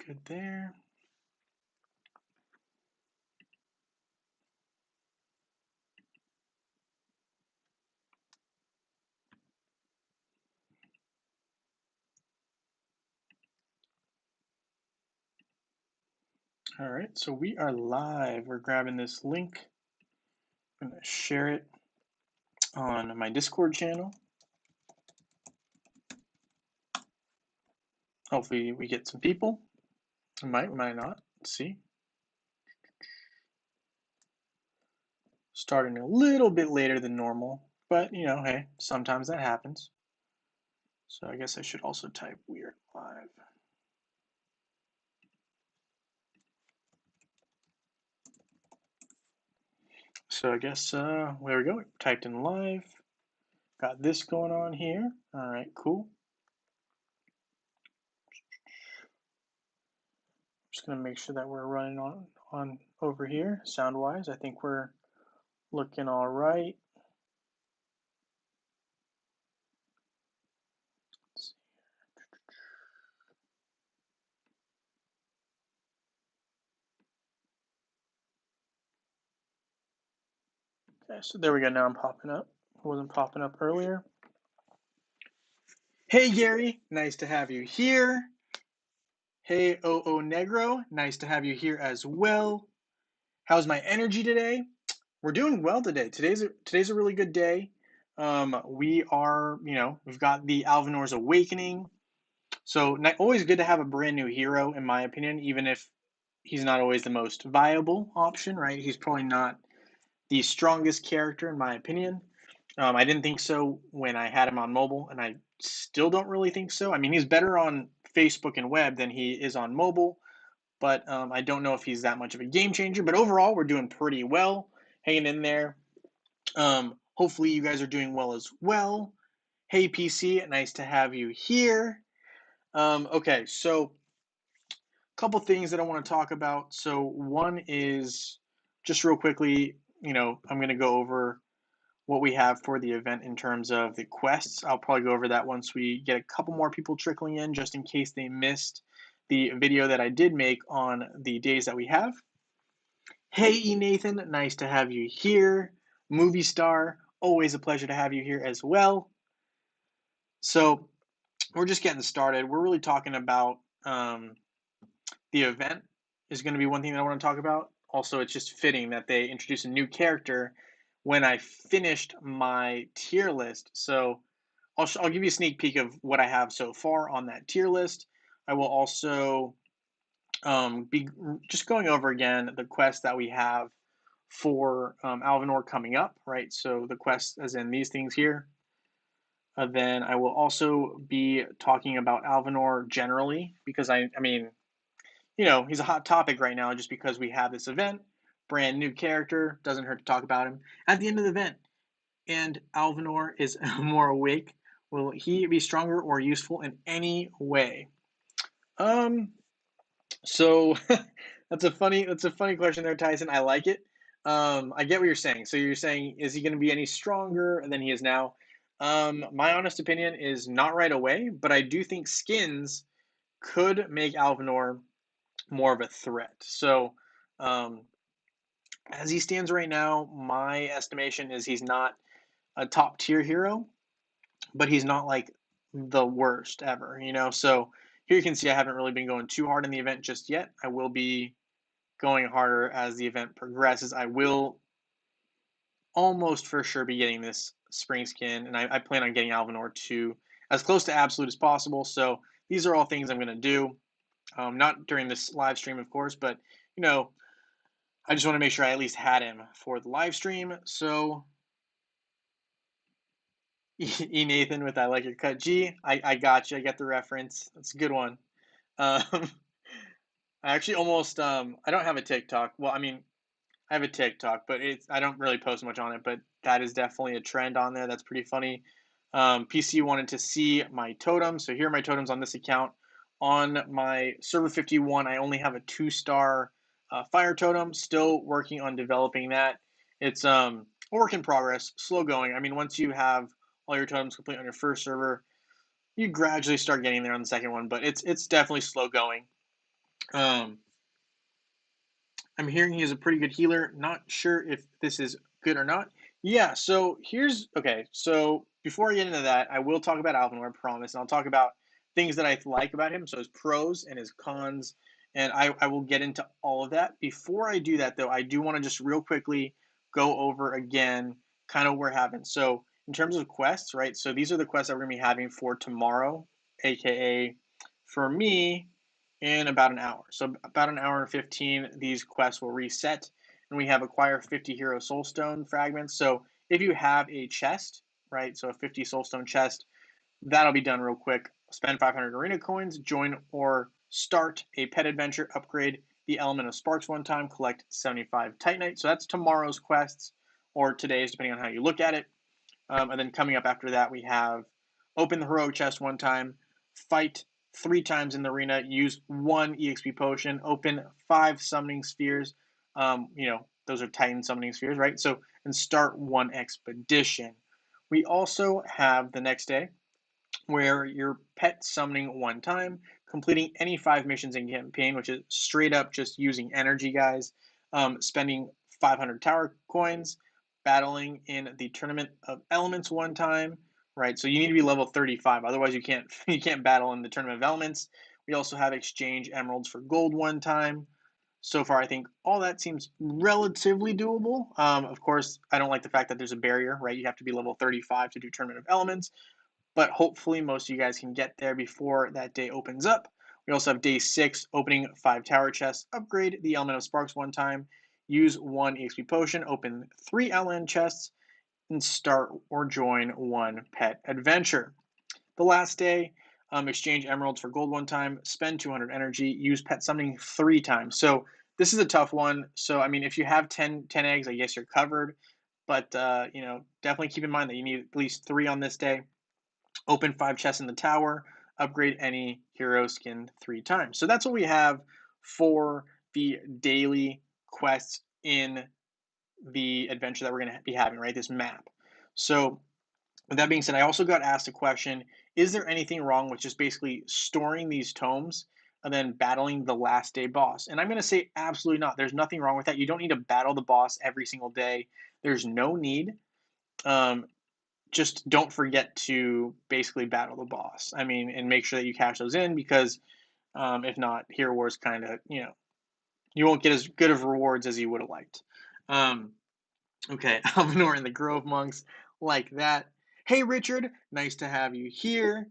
good there. All right, so we are live. We're grabbing this link. I'm going to share it on my Discord channel. Hopefully we get some people. We might not. Let's see. Starting a little bit later than normal, but hey, sometimes that happens. So I guess I should also type weird live. So I guess there we go. Typed in live. Got this going on here. All right, cool. Just gonna make sure that we're running on over here sound wise. I think we're looking all right. Okay, so there we go. Now I'm popping up. I wasn't popping up earlier. Hey Gary, nice to have you here. Hey OO Negro, nice to have you here as well. How's my energy today? We're doing well today. Today's a really good day. We are, we've got the Alvinor's Awakening. So always good to have a brand new hero, in my opinion, even if he's not always the most viable option, right? He's probably not the strongest character, in my opinion. I didn't think so when I had him on mobile, and I still don't really think so. I mean, he's better on Facebook and web than he is on mobile, but I don't know if he's that much of a game changer. But overall, we're doing pretty well, hanging in there. Hopefully, you guys are doing well as well. Hey, PC, nice to have you here. Okay, so a couple things that I want to talk about. So one is just real quickly, I'm going to go over what we have for the event in terms of the quests. I'll probably go over that once we get a couple more people trickling in, just in case they missed the video that I did make on the days that we have. Hey, E. Nathan, nice to have you here. Movie star, always a pleasure to have you here as well. So we're just getting started. We're really talking about the event is going to be one thing that I want to talk about. Also, it's just fitting that they introduce a new character when I finished my tier list. So I'll give you a sneak peek of what I have so far on that tier list. I will also be just going over again the quests that we have for Alvinor coming up, right? So the quests as in these things here. Then I will also be talking about Alvinor generally because I mean, he's a hot topic right now just because we have this event, brand new character, doesn't hurt to talk about him. At the end of the event, and Alvinor is more awake, will he be stronger or useful in any way? So that's a funny question there, Tyson. I like it. I get what you're saying. So you're saying, is he going to be any stronger than he is now? My honest opinion is not right away, but I do think skins could make Alvinor more of a threat. So, as he stands right now, my estimation is he's not a top tier hero, but he's not like the worst ever, So here you can see I haven't really been going too hard in the event just yet. I will be going harder as the event progresses. I will almost for sure be getting this spring skin, and I plan on getting Alvinor to as close to absolute as possible. So these are all things I'm going to do. Not during this live stream, of course, but I just want to make sure I at least had him for the live stream. So E Nathan with I like your cut. I got you. I get the reference. That's a good one. I actually almost I don't have a TikTok. Well, I mean, I have a TikTok, but I don't really post much on it. But that is definitely a trend on there. That's pretty funny. PC wanted to see my totems, so here are my totems on this account. On my server 51, I only have a 2-star fire totem. Still working on developing that. It's a work in progress, slow going. I mean, once you have all your totems complete on your first server, you gradually start getting there on the second one, but it's definitely slow going. Um, I'm hearing he is a pretty good healer. Not sure if this is good or not. Yeah, so here's okay. So before I get into that, I will talk about Alvinor, I promise, and I'll talk about things that I like about him, so his pros and his cons, and I will get into all of that. Before I do that, though, I do want to just real quickly go over again kind of where we're having. So in terms of quests, right? So these are the quests that we're gonna be having for tomorrow, aka for me in about an hour. So about an hour and 15, these quests will reset, and we have acquire 50 hero soulstone fragments. So if you have a chest, right, so a 50 soulstone chest, that'll be done real quick. Spend 500 arena coins, join or start a pet adventure, upgrade the element of sparks one time, collect 75 titanite. So that's tomorrow's quests, or today's, depending on how you look at it. And then coming up after that, we have open the heroic chest one time, fight 3 times in the arena, use 1 EXP potion, open 5 summoning spheres. Those are Titan summoning spheres, right? So, and start 1 expedition. We also have the next day where you're pet summoning one time, completing any 5 missions in campaign, which is straight up just using energy, guys. Spending 500 tower coins, battling in the tournament of elements one time, right? So you need to be level 35, otherwise you can't you can't battle in the tournament of elements. We also have exchange emeralds for gold one time. So far, I think all that seems relatively doable. Of course, I don't like the fact that there's a barrier, right? You have to be level 35 to do tournament of elements, but hopefully most of you guys can get there before that day opens up. We also have day 6, opening 5 tower chests, upgrade the element of sparks one time, use 1 EXP potion, open 3 outland chests, and start or join 1 pet adventure. The last day, exchange emeralds for gold one time, spend 200 energy, use pet summoning 3 times. So this is a tough one. So I mean, if you have 10 eggs, I guess you're covered. But definitely keep in mind that you need at least 3 on this day. Open 5 chests in the tower, upgrade any hero skin 3 times. So that's what we have for the daily quests in the adventure that we're going to be having, right? This map. So with that being said, I also got asked a question, is there anything wrong with just basically storing these tomes and then battling the last day boss? And I'm going to say absolutely not. There's nothing wrong with that. You don't need to battle the boss every single day. There's no need. Um, just don't forget to basically battle the boss. I mean, and make sure that you cash those in, because if not, Hero Wars kind of, you won't get as good of rewards as you would have liked. Um, okay, Alvinor and the Grove Monks, like that. Hey, Richard, nice to have you here.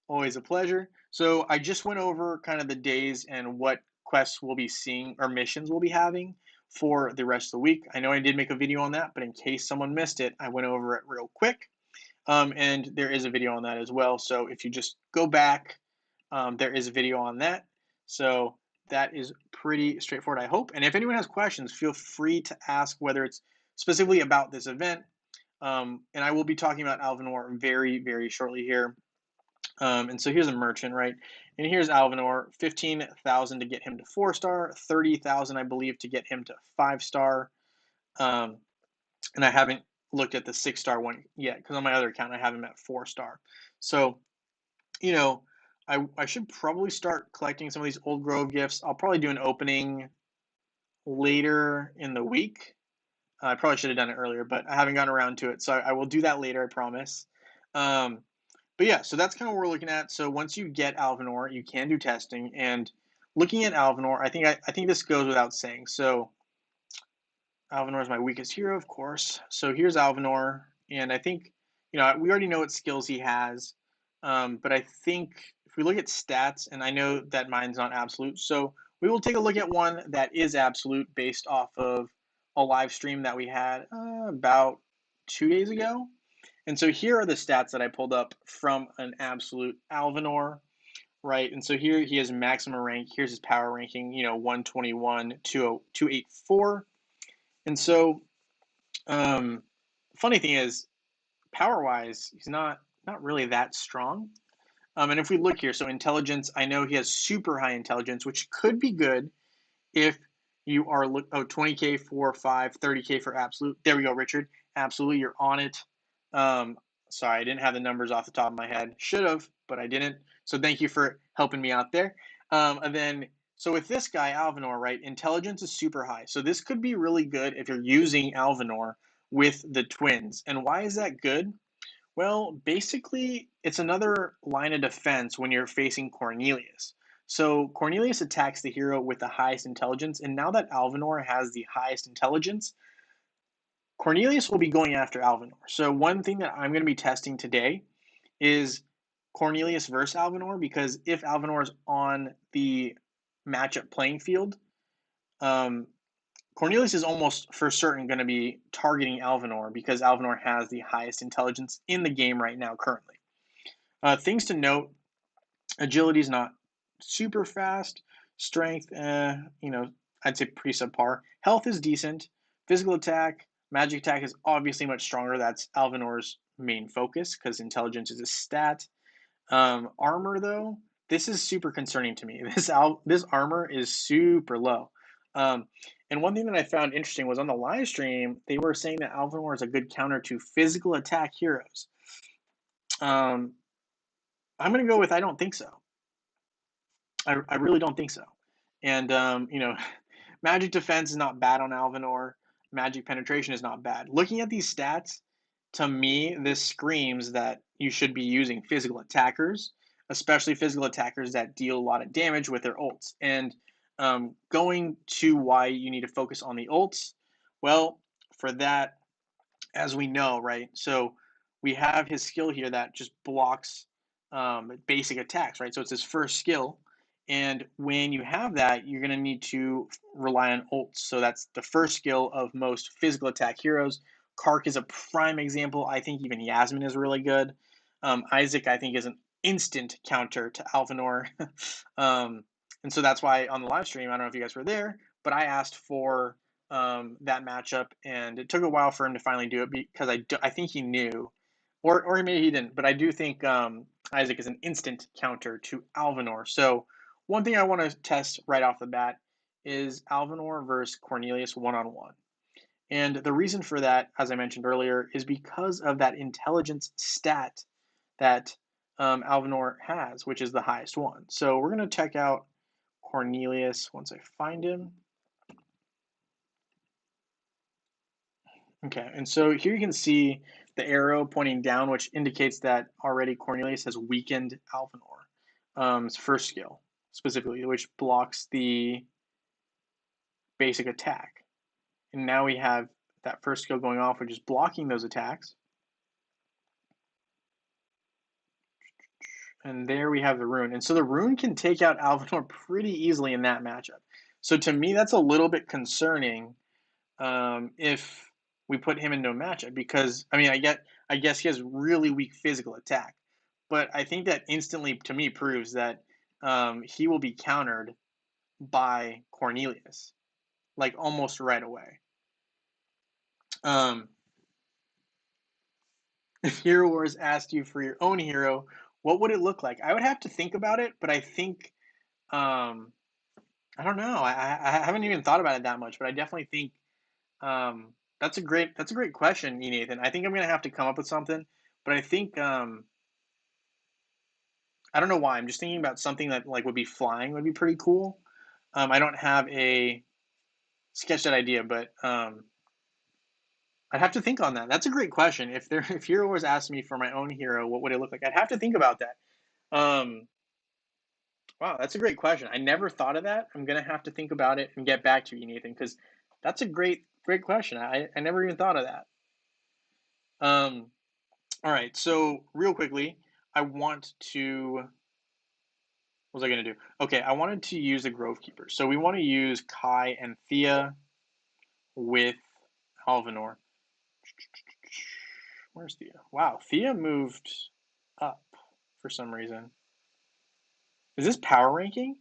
Always a pleasure. So I just went over kind of the days and what quests we'll be seeing or missions we'll be having for the rest of the week. I know I did make a video on that, but in case someone missed it, I went over it real quick. And there is a video on that as well. So if you just go back, there is a video on that. So that is pretty straightforward, I hope. And if anyone has questions, feel free to ask, whether it's specifically about this event. And I will be talking about Alvinor very, very shortly here. And so here's a merchant, right? And here's Alvinor, 15,000 to get him to 4-star, 30,000, I believe, to get him to 5-star. And I haven't looked at the 6-star one yet, because on my other account I have him at 4-star. So, I should probably start collecting some of these old Grove gifts. I'll probably do an opening later in the week. I probably should have done it earlier, but I haven't gotten around to it. So I will do that later, I promise. But yeah, so that's kind of what we're looking at. So once you get Alvinor, you can do testing. And looking at Alvinor, I think this goes without saying. So Alvinor is my weakest hero, of course. So here's Alvinor, and I think, we already know what skills he has, but I think if we look at stats, and I know that mine's not absolute, so we will take a look at one that is absolute based off of a live stream that we had about 2 days ago. And so here are the stats that I pulled up from an absolute Alvinor, right? And so here he has maximum rank. Here's his power ranking, 121, 284. And so, funny thing is, power wise, he's not really that strong. And if we look here, so intelligence, I know he has super high intelligence, which could be good if you are 20k for 5, 30k for absolute. There we go, Richard. Absolutely, you're on it. Sorry, I didn't have the numbers off the top of my head. Should have, but I didn't. So thank you for helping me out there. And then So with this guy, Alvinor, right, intelligence is super high. So this could be really good if you're using Alvinor with the twins. And why is that good? Well, basically, it's another line of defense when you're facing Cornelius. So Cornelius attacks the hero with the highest intelligence, and now that Alvinor has the highest intelligence, Cornelius will be going after Alvinor. So one thing that I'm going to be testing today is Cornelius versus Alvinor, because if Alvinor is on the matchup playing field, um, Cornelius is almost for certain going to be targeting Alvinor because Alvinor has the highest intelligence in the game right now currently. Things to note: agility is not super fast. Strength, I'd say pretty subpar. Health is decent. Physical attack, magic attack is obviously much stronger. That's Alvinor's main focus because intelligence is a stat. Armor though, this is super concerning to me. This armor is super low. Um, and one thing that I found interesting was on the live stream, they were saying that Alvinor is a good counter to physical attack heroes. I'm going to go with I don't think so. I really don't think so. And magic defense is not bad on Alvinor. Magic penetration is not bad. Looking at these stats, to me, this screams that you should be using physical attackers, especially physical attackers that deal a lot of damage with their ults. And going to why you need to focus on the ults, well, for that, as we know, right? So we have his skill here that just blocks basic attacks, right? So it's his first skill. And when you have that, you're going to need to rely on ults. So that's the first skill of most physical attack heroes. Kark is a prime example. I think even Yasmin is really good. Isaac, I think, is an instant counter to Alvinor. And so that's why on the live stream, I don't know if you guys were there, but I asked for that matchup, and it took a while for him to finally do it because I think he knew, or maybe he didn't, but I do think Isaac is an instant counter to Alvinor. So one thing I want to test right off the bat is Alvinor versus Cornelius one-on-one. And the reason for that, as I mentioned earlier, is because of that intelligence stat that Alvinor has, which is the highest one. So we're going to check out Cornelius once I find him. Okay, and so here you can see the arrow pointing down, which indicates that already Cornelius has weakened Alvinor's first skill, specifically, which blocks the basic attack. And now we have that first skill going off, which is blocking those attacks. And there we have the rune. And so the rune can take out Alvinor pretty easily in that matchup. So to me, that's a little bit concerning if we put him into a matchup because I guess he has really weak physical attack, but I think that instantly to me proves that he will be countered by Cornelius like almost right away. If Hero Wars asked you for your own hero, what would it look like? I would have to think about it, but I think I don't know. I haven't even thought about it that much, but I definitely think that's a great question, Nathan. I think I'm gonna have to come up with something, but I think I don't know why. I'm just thinking about something that like would be flying would be pretty cool. I don't have a sketched that idea, but I'd have to think on that. That's a great question. If Hero Wars asked me for my own hero, what would it look like? I'd have to think about that. Um, wow, that's a great question. I never thought of that. I'm gonna have to think about it and get back to you, Nathan, because that's a great question. I never even thought of that. Um, all right, so real quickly, I want to. What was I going to do? Okay, I wanted to use the Grove Keeper. So we want to use Kai and Thea with Alvinor. Where's Thea? Wow, Thea moved up for some reason. Is this power ranking?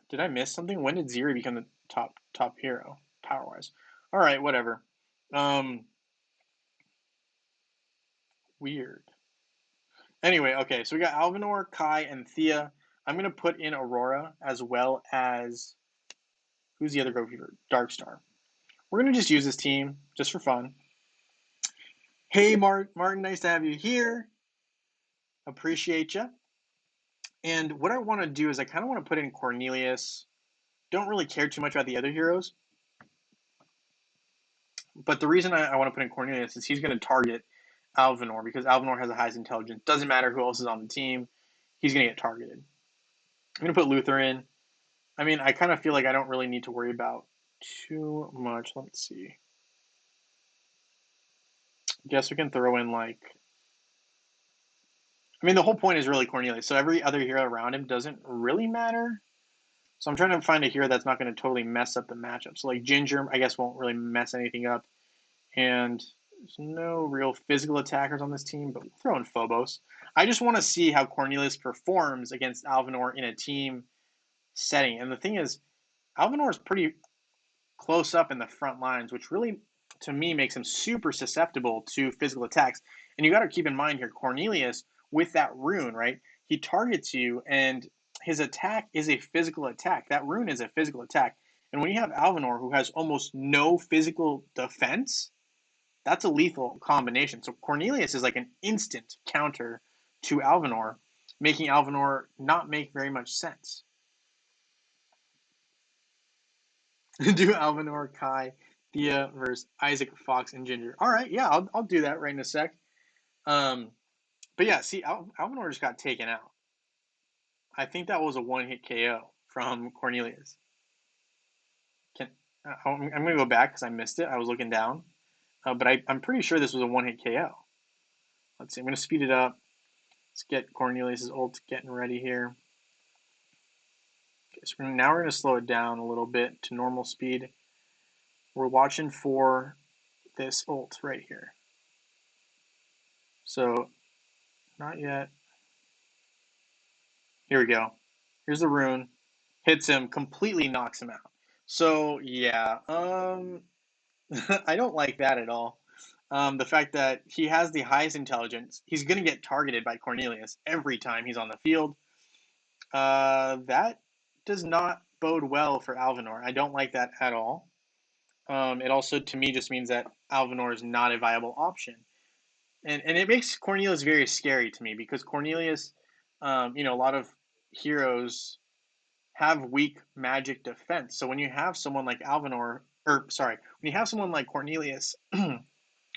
Did I miss something? When did Ziri become the top hero power wise? All right, whatever. Weird. Anyway, okay, so we got Alvinor, Kai, and Thea. I'm gonna put in Aurora as well as who's the other Grove Keeper? Darkstar. We're gonna just use this team just for fun. Hey, Martin, nice to have you here. Appreciate you. And what I want to do is I kind of want to put in Cornelius. Don't really care too much about the other heroes. But the reason I want to put in Cornelius is he's going to target Alvinor because Alvinor has the highest intelligence. Doesn't matter who else is on the team. He's going to get targeted. I'm going to put Luther in. I mean, I kind of feel like I don't really need to worry about too much. Let's see. Guess we can throw in like. I mean, the whole point is really Cornelius. So every other hero around him doesn't really matter. So I'm trying to find a hero that's not going to totally mess up the matchup. So like Ginger, I guess won't really mess anything up. And there's no real physical attackers on this team, but we'll throw in Phobos. I just want to see how Cornelius performs against Alvinor in a team setting. And the thing is, Alvinor is pretty close up in the front lines, which really, to me, makes him super susceptible to physical attacks. And you got to keep in mind here, Cornelius, with that rune, right? He targets you, and his attack is a physical attack. That rune is a physical attack. And when you have Alvinor, who has almost no physical defense, that's a lethal combination. So Cornelius is like an instant counter to Alvinor, making Alvinor not make very much sense. Do Alvinor, Kai, Thea versus Isaac, Fox, and Ginger. All right, yeah, I'll do that right in a sec. But yeah, see, Alvinor just got taken out. I think that was a one-hit KO from Cornelius. I'm going to go back because I missed it. I was looking down. But I'm pretty sure this was a one-hit KO. Let's see. I'm going to speed it up. Let's get Cornelius' ult getting ready here. Okay, so now we're going to slow it down a little bit to normal speed. We're watching for this ult right here. So, not yet. Here we go. Here's the rune. Hits him, completely knocks him out. So, yeah, I don't like that at all. The fact that he has the highest intelligence, he's going to get targeted by Cornelius every time he's on the field. That does not bode well for Alvinor. I don't like that at all. It also, to me, just means that Alvinor is not a viable option. And it makes Cornelius very scary to me because Cornelius, a lot of heroes have weak magic defense. So when you have someone like Alvinor, when you have someone like Cornelius,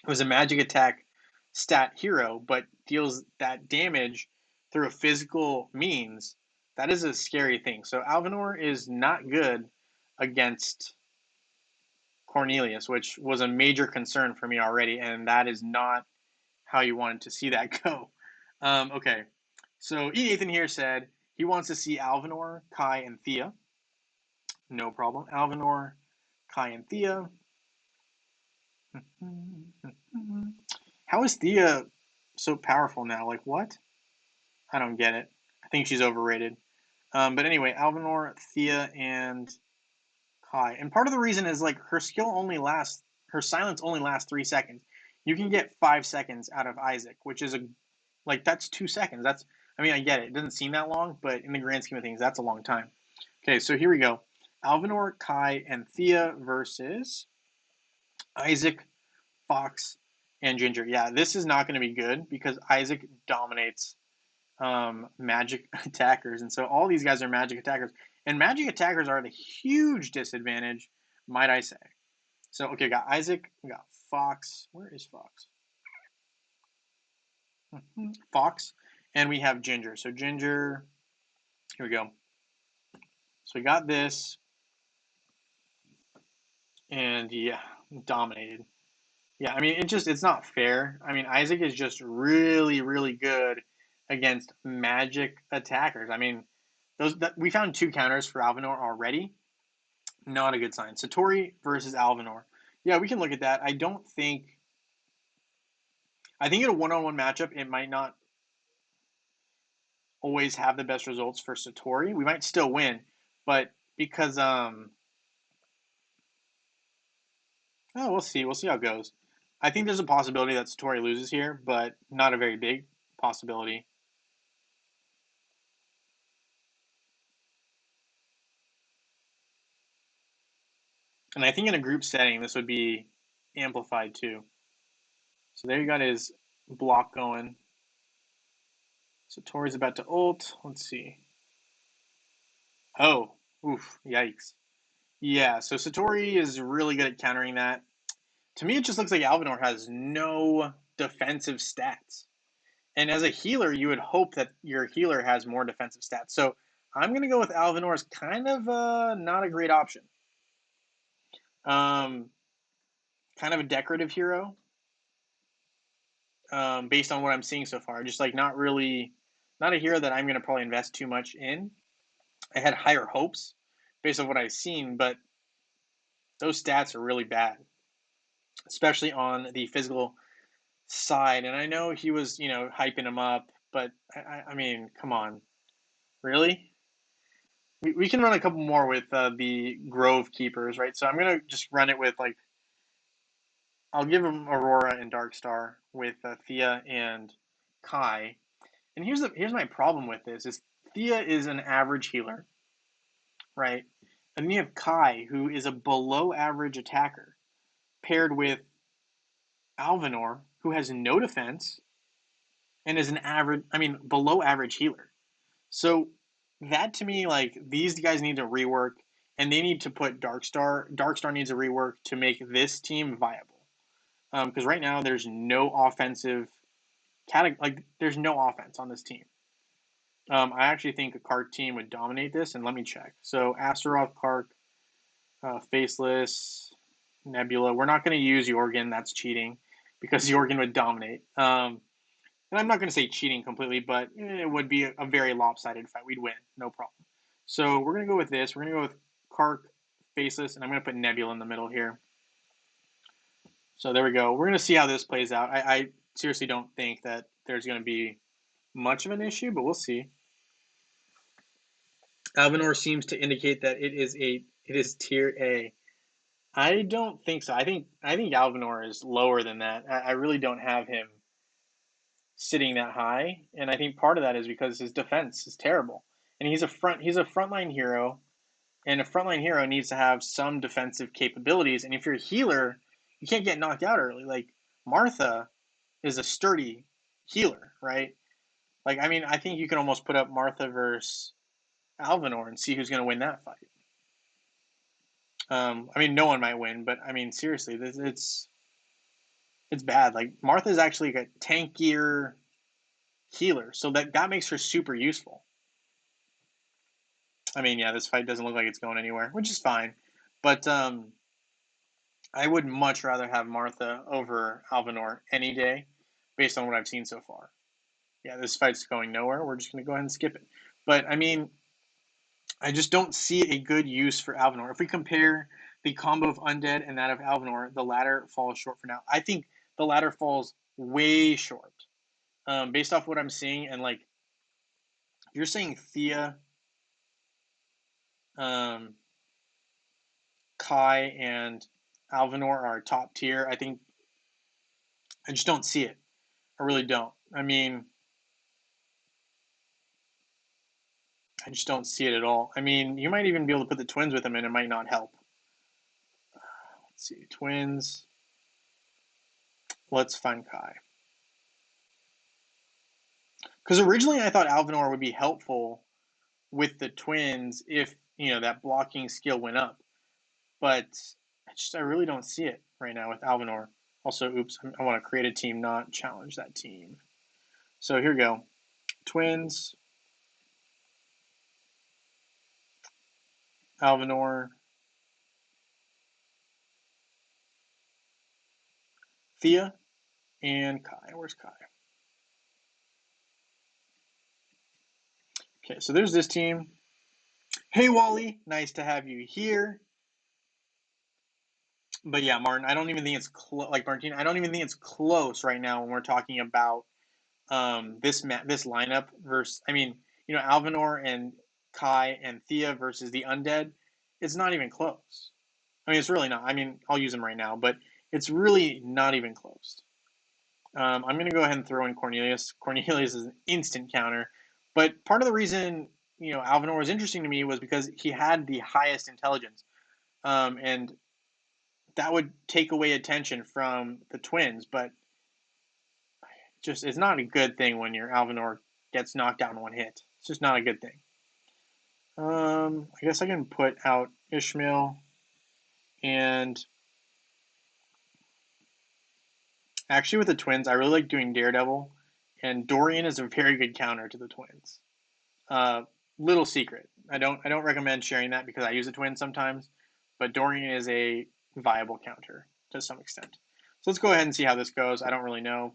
who's a magic attack stat hero, but deals that damage through a physical means, that is a scary thing. So Alvinor is not good against Cornelius, which was a major concern for me already, and that is not how you wanted to see that go. Okay, so E. Nathan here said he wants to see Alvinor, Kai, and Thea. No problem. Alvinor, Kai, and Thea. How is Thea so powerful now? Like, what? I don't get it. I think she's overrated. But anyway, Alvinor, Thea, and Kai. And part of the reason is like her silence only lasts 3 seconds. You can get 5 seconds out of Isaac, which is that's 2 seconds. I get it. It doesn't seem that long, but in the grand scheme of things, that's a long time. Okay, so here we go. Alvinor, Kai, and Thea versus Isaac, Fox, and Ginger. Yeah, this is not going to be good because Isaac dominates magic attackers. And so all these guys are magic attackers. And magic attackers are at a huge disadvantage, might I say. So, okay, we got Isaac, we got Fox. Where is Fox? Fox. And we have Ginger. So Ginger, here we go. So we got this. And yeah, dominated. Yeah, it's not fair. Isaac is just really, really good against magic attackers. We found 2 counters for Alvinor already. Not a good sign. Satori versus Alvinor. Yeah, we can look at that. I think in a one-on-one matchup, it might not always have the best results for Satori. We might still win, but because we'll see. We'll see how it goes. I think there's a possibility that Satori loses here, but not a very big possibility. And I think in a group setting, this would be amplified too. So there you got his block going. Satori's about to ult. Let's see. Oh, oof, yikes. Yeah, so Satori is really good at countering that. To me, it just looks like Alvinor has no defensive stats. And as a healer, you would hope that your healer has more defensive stats. So I'm going to go with Alvinor as kind of not a great option. Kind of a decorative hero based on what I'm seeing so far. Just like not a hero that I'm going to probably invest too much in. I had higher hopes based on what I've seen, but those stats are really bad, especially on the physical side. And I know he was, hyping him up, but I mean, come on, really? We can run a couple more with the Grove Keepers, right? So I'm gonna just run it with like I'll give him Aurora and Darkstar with Thea and Kai. And here's my problem with this is Thea is an average healer, right? And then you have Kai, who is a below average attacker, paired with Alvinor, who has no defense and is below average healer. So that to me, like these guys need to rework, and they need to put Darkstar. Darkstar needs a rework to make this team viable. Because right now there's no offensive there's no offense on this team. I actually think a Kark team would dominate this, and let me check. So Astaroth, Kark, Faceless, Nebula. We're not going to use Jorgen. That's cheating because Jorgen would dominate. And I'm not going to say cheating completely, but it would be a very lopsided fight. We'd win, no problem. So we're going to go with this. We're going to go with Kark, Faceless, and I'm going to put Nebula in the middle here. So there we go. We're going to see how this plays out. I seriously don't think that there's going to be much of an issue, but we'll see. Alvinor seems to indicate that it is tier A. I don't think so. I think Alvinor is lower than that. I really don't have him sitting that high, and I think part of that is because his defense is terrible. And he's a frontline hero, and a frontline hero needs to have some defensive capabilities. And if you're a healer, you can't get knocked out early. Like Martha is a sturdy healer, right? Like I think you can almost put up Martha versus Alvinor and see who's going to win that fight. No one might win, but seriously, it's bad. Like Martha's actually a tankier healer, so that makes her super useful. This fight doesn't look like it's going anywhere, which is fine. But I would much rather have Martha over Alvinor any day, based on what I've seen so far. Yeah, this fight's going nowhere. We're just going to go ahead and skip it. But I just don't see a good use for Alvinor. If we compare the combo of Undead and that of Alvinor, the latter falls short for now. I think the latter falls way short, based off what I'm seeing. And like, you're saying Thea, Kai, and Alvinor are top tier. I just don't see it. I really don't. I just don't see it at all. You might even be able to put the twins with them, and it might not help. Let's see, twins. Let's find Kai. Because originally I thought Alvinor would be helpful with the twins if that blocking skill went up, but I really don't see it right now with Alvinor. Also, oops, I want to create a team, not challenge that team. So here we go. Twins, Alvinor, Thea, and Kai. Where's Kai? Okay, so there's this team. Hey, Wally, nice to have you here. But yeah, Martin, I don't even think it's Martin, I don't even think it's close right now when we're talking about this lineup versus Alvinor and Kai and Thea versus the Undead. It's not even close. It's really not. I'll use them right now, but it's really not even close. I'm going to go ahead and throw in Cornelius. Cornelius is an instant counter, but part of the reason Alvinor was interesting to me was because he had the highest intelligence, and that would take away attention from the twins. But just it's not a good thing when your Alvinor gets knocked down in one hit. It's just not a good thing. I guess I can put out Ishmael, and actually with the twins, I really like doing Daredevil, and Dorian is a very good counter to the twins. Uh, Little secret. I don't recommend sharing that because I use a twin sometimes, but Dorian is a viable counter to some extent. So let's go ahead and see how this goes. I don't really know.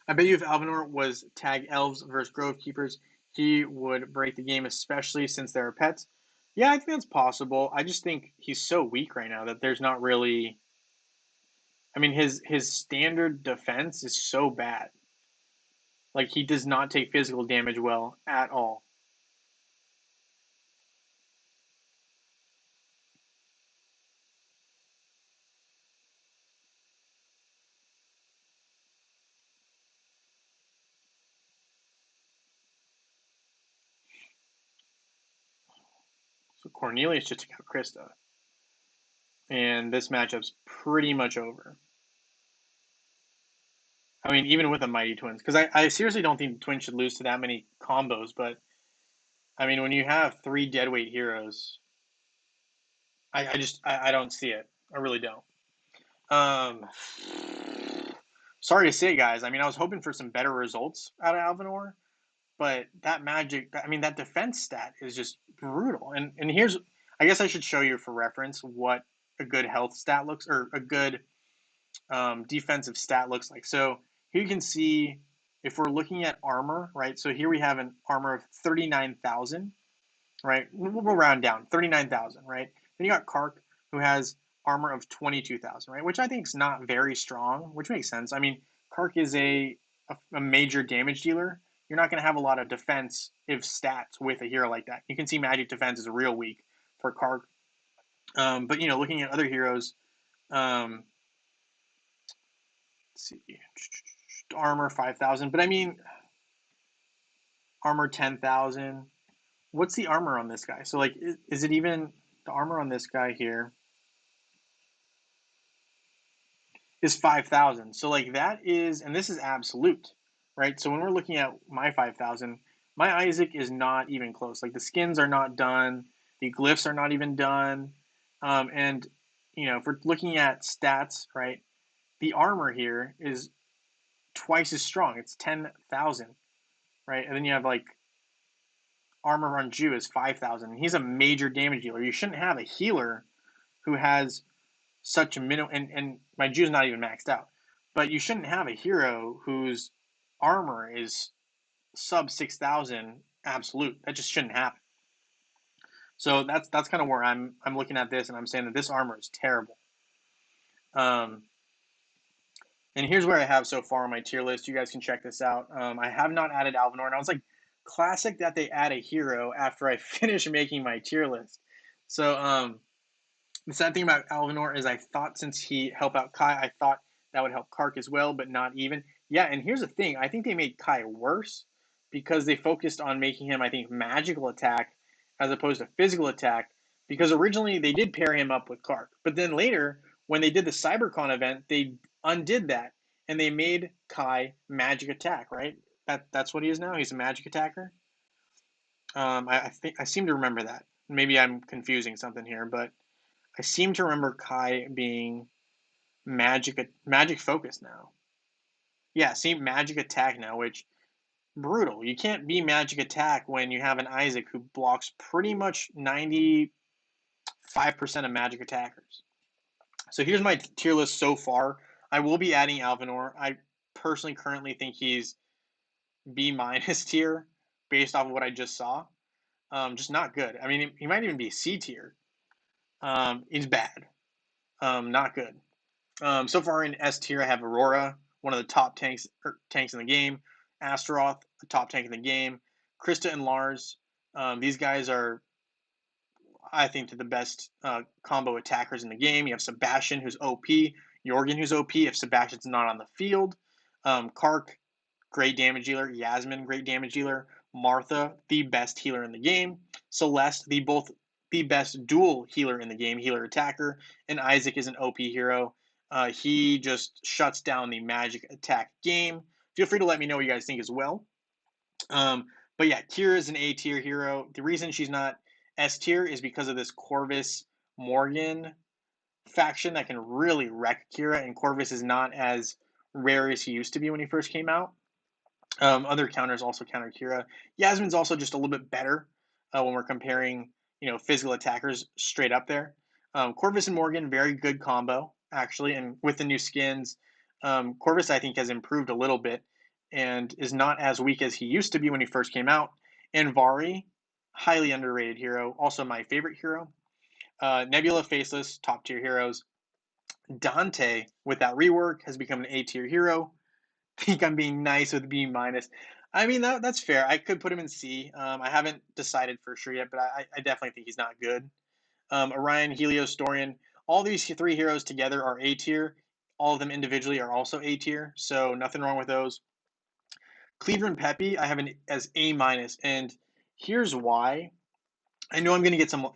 I bet you if Alvinor was tag elves versus grove keepers, he would break the game, especially since there are pets. Yeah, I think that's possible. I just think he's so weak right now that there's not really. I mean, his standard defense is so bad. Like he does not take physical damage well at all. So Cornelius just took out Krista, and this matchup's pretty much over. I mean, even with the Mighty Twins, because I seriously don't think the Twins should lose to that many combos. But I mean, when you have three deadweight heroes, I don't see it. I really don't. Um, Sorry to say, guys. I mean, I was hoping for some better results out of Alvinor, but that magic, I mean, that defense stat is just brutal. And here's, I guess I should show you for reference what a good health stat looks, or a good defensive stat looks like. So here you can see if we're looking at armor, right? So here we have an armor of 39,000, right? We'll round down, 39,000, right? Then you got Kark, who has armor of 22,000, right? Which I think is not very strong, which makes sense. I mean, Kark is a major damage dealer. You're not going to have a lot of defensive stats with a hero like that. You can see magic defense is real weak for Kark. But, you know, looking at other heroes, let's see, armor 5,000. But I mean, armor 10,000. What's the armor on this guy? So, like, is it even the armor on this guy here? Is 5,000. So like that is, and this is absolute, right? So when we're looking at my 5,000, my Isaac is not even close. Like the skins are not done, the glyphs are not even done, and you know if we're looking at stats, right? The armor here is twice as strong. It's 10,000, right? And then you have like armor on Jew is 5,000. He's a major damage dealer. You shouldn't have a healer who has such a minimum, and my Jew's not even maxed out. But you shouldn't have a hero whose armor is sub 6,000 absolute. That just shouldn't happen. So that's kind of where I'm looking at this, and I'm saying that this armor is terrible. Um, and here's where I have so far on my tier list. You guys can check this out. I have not added Alvinor, and I was like, classic that they add a hero after I finish making my tier list. So the sad thing about Alvinor is I thought since he helped out Kai, I thought that would help Kark as well, but not even. Yeah, and here's the thing. I think they made Kai worse because they focused on making him, I think, magical attack as opposed to physical attack, because originally they did pair him up with Kark. But then later, when they did the CyberCon event, they undid that and they made Kai magic attack, right? That's what he is now. He's a magic attacker. I think I seem to remember that. Maybe I'm confusing something here, but I seem to remember Kai being magic focus now. Yeah, see magic attack now, which brutal. You can't be magic attack when you have an Isaac who blocks pretty much 95% of magic attackers. So here's my tier list so far. I will be adding Alvinor. I personally currently think he's B minus tier based off of what I just saw. Just not good. I mean, he might even be C tier. He's bad. Not good. So far in S tier, I have Aurora, one of the top tanks in the game. Astaroth, the top tank in the game. Krista and Lars. These guys are, I think, the best combo attackers in the game. You have Sebastian, who's OP. Jorgen, who's OP if Sebastian's not on the field. Kark, great damage dealer. Yasmin, great damage dealer. Martha, the best healer in the game. Celeste, the best dual healer in the game, healer attacker. And Isaac is an OP hero. He just shuts down the magic attack game. feel free to let me know what you guys think as well. But yeah, Kira is an A tier hero. The reason she's not S tier is because of this Corvus Morgan faction that can really wreck Kira, and Corvus is not as rare as he used to be when he first came out. Other counters also counter Kira. Yasmin's also just a little bit better when we're comparing, physical attackers straight up there. Corvus and Morgan, very good combo actually, and with the new skins, Corvus I think has improved a little bit and is not as weak as he used to be when he first came out. And Vari, highly underrated hero, also my favorite hero. Nebula, Faceless, top tier heroes. Dante, with that rework, has become an A tier hero. Think I'm being nice with B minus. I mean that's fair. I could put him in C. I haven't decided for sure yet, but I definitely think he's not good. Orion, Helios, Dorian, all these three heroes together are A tier. All of them individually are also A tier, so nothing wrong with those. Cleaver and Peppy, I have an as A minus, and here's why. I know I'm going to get some,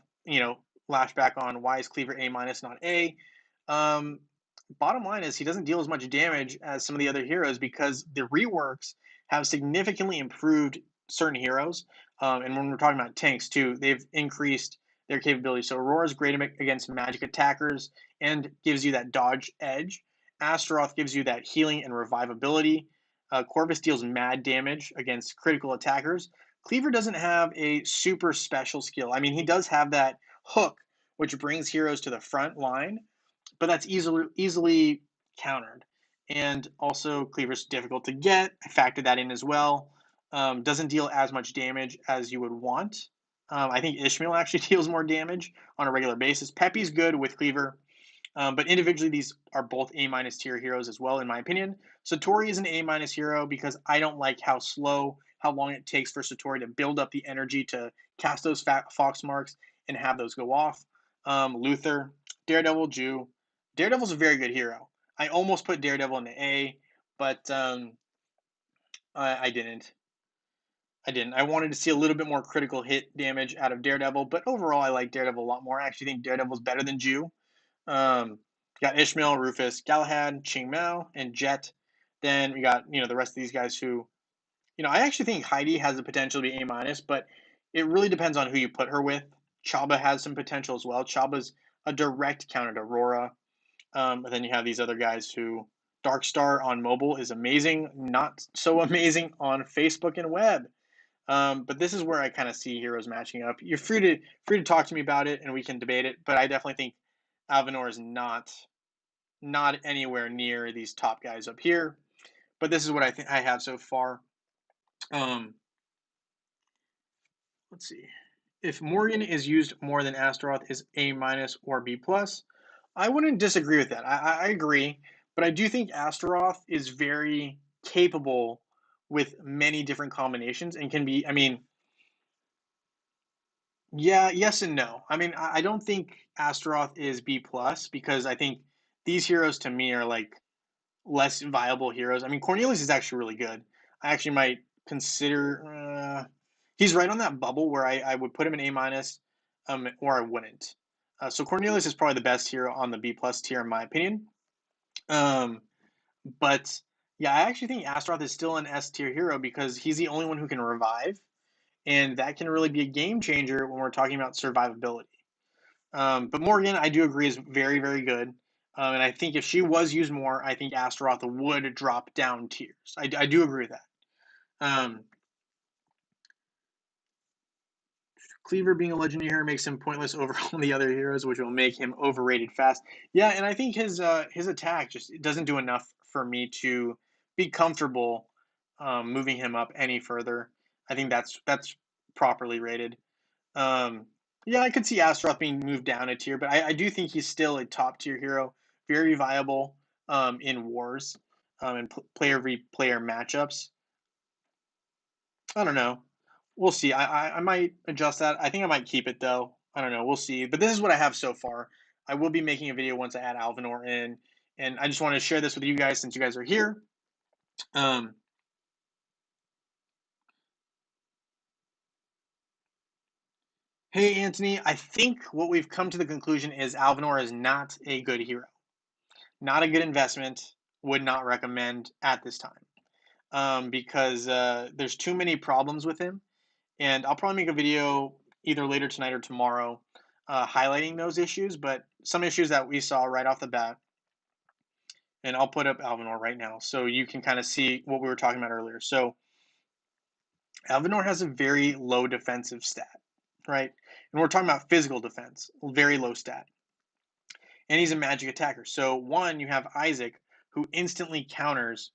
lashback on why is Cleaver A minus not A. Um, Bottom line is he doesn't deal as much damage as some of the other heroes because the reworks have significantly improved certain heroes. And when we're talking about tanks too, they've increased their capability. So Aurora's great against magic attackers and gives you that dodge edge. Astaroth gives you that healing and revivability. Corvus deals mad damage against critical attackers. Cleaver doesn't have a super special skill. I mean, he does have that hook, which brings heroes to the front line, but that's easily countered. And also, Cleaver's difficult to get. I factored that in as well. Doesn't deal as much damage as you would want. I think Ishmael actually deals more damage on a regular basis. Peppy's good with Cleaver. But individually, these are both A minus tier heroes as well, in my opinion. Satori is an A minus hero because I don't like how long it takes for Satori to build up the energy to cast those fox marks and have those go off. Luther, Daredevil, Jew. Daredevil's a very good hero. I almost put Daredevil in the A, but I didn't. I wanted to see a little bit more critical hit damage out of Daredevil, but overall, I like Daredevil a lot more. I actually think Daredevil's better than Jew. Got Ishmael, Rufus, Galahad, Ching Mao, and Jet. Then we got the rest of these guys who, I actually think Heidi has the potential to be A minus, but it really depends on who you put her with. Chaba has some potential as well. Chaba's a direct counter to Aurora. And then you have these other guys who Darkstar on mobile is amazing, not so amazing on Facebook and web. But this is where I kind of see heroes matching up. You're free to talk to me about it, and we can debate it. But I definitely think Alvinor is not anywhere near these top guys up here. But this is what I think I have so far. Let's see. If Morgan is used more than Astaroth is A minus or B plus, I wouldn't disagree with that. I agree, but I do think Astaroth is very capable with many different combinations and can be. I mean, yeah, yes and no. I mean, I don't think Astaroth is B plus because I think these heroes to me are like less viable heroes. I mean, Cornelius is actually really good. I actually might consider. He's right on that bubble where I would put him in A minus, or I wouldn't. So Cornelius is probably the best hero on the B plus tier in my opinion. Um, but yeah, I actually think Astaroth is still an S tier hero because he's the only one who can revive, and that can really be a game changer when we're talking about survivability. But Morgan, I do agree, is very, very good. And I think if she was used more, I think Astaroth would drop down tiers. I do agree with that. Um, Cleaver being a legendary hero makes him pointless over all the other heroes, which will make him overrated fast. Yeah, and I think his attack just doesn't do enough for me to be comfortable moving him up any further. I think that's properly rated. Um, yeah, I could see Astaroth being moved down a tier, but I do think he's still a top tier hero, very viable in wars and player v player matchups. I don't know. We'll see. I might adjust that. I think I might keep it though. I don't know. We'll see. But this is what I have so far. I will be making a video once I add Alvinor in, and I just want to share this with you guys since you guys are here. Um, hey, Anthony. I think what we've come to the conclusion is Alvinor is not a good hero. Not a good investment. Would not recommend at this time. because there's too many problems with him. And I'll probably make a video either later tonight or tomorrow highlighting those issues, but some issues that we saw right off the bat. And I'll put up Alvinor right now so you can kind of see what we were talking about earlier. So Alvinor has a very low defensive stat, right? And we're talking about physical defense, very low stat. And he's a magic attacker. So one, you have Isaac, who instantly counters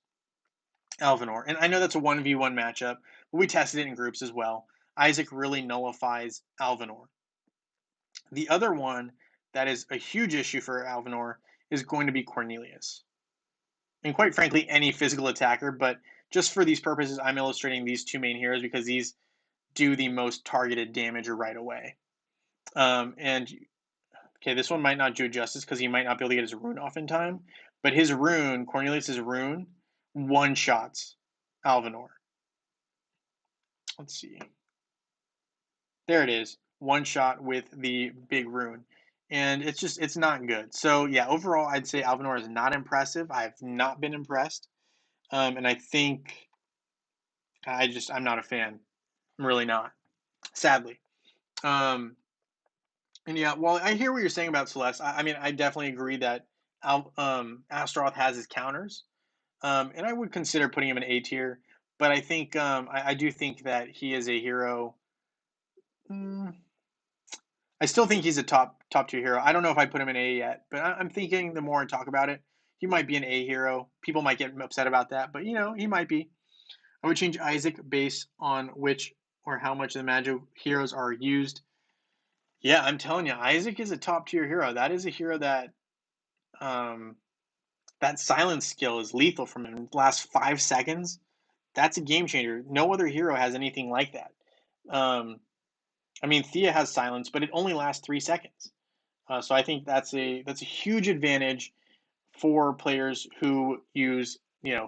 Alvinor. And I know that's a 1v1 matchup, but we tested it in groups as well. Isaac really nullifies Alvinor. The other one that is a huge issue for Alvinor is going to be Cornelius. And quite frankly, any physical attacker, but just for these purposes, I'm illustrating these two main heroes because these do the most targeted damage right away. And okay, this one might not do justice because he might not be able to get his rune off in time, but his rune, Cornelius's rune, one-shots Alvinor. Let's see. There it is. One shot with the big rune. And it's not good. So yeah, overall, I'd say Alvinor is not impressive. I've not been impressed. And I think I'm not a fan. I'm really not, sadly. And yeah, well, I hear what you're saying about Celeste. I mean, I definitely agree that Astaroth has his counters. And I would consider putting him in A tier. But I think I do think that he is a hero. Mm, I still think he's a top tier hero. I don't know if I put him in A yet, but I'm thinking the more I talk about it, he might be an A hero. People might get upset about that, but he might be. I would change Isaac based on which or how much of the magic heroes are used. Yeah, I'm telling you, Isaac is a top tier hero. That is a hero that um, that silence skill is lethal from him. Last 5 seconds, that's a game changer. No other hero has anything like that. I mean, Thea has silence, but it only lasts 3 seconds. So I think that's a huge advantage for players who use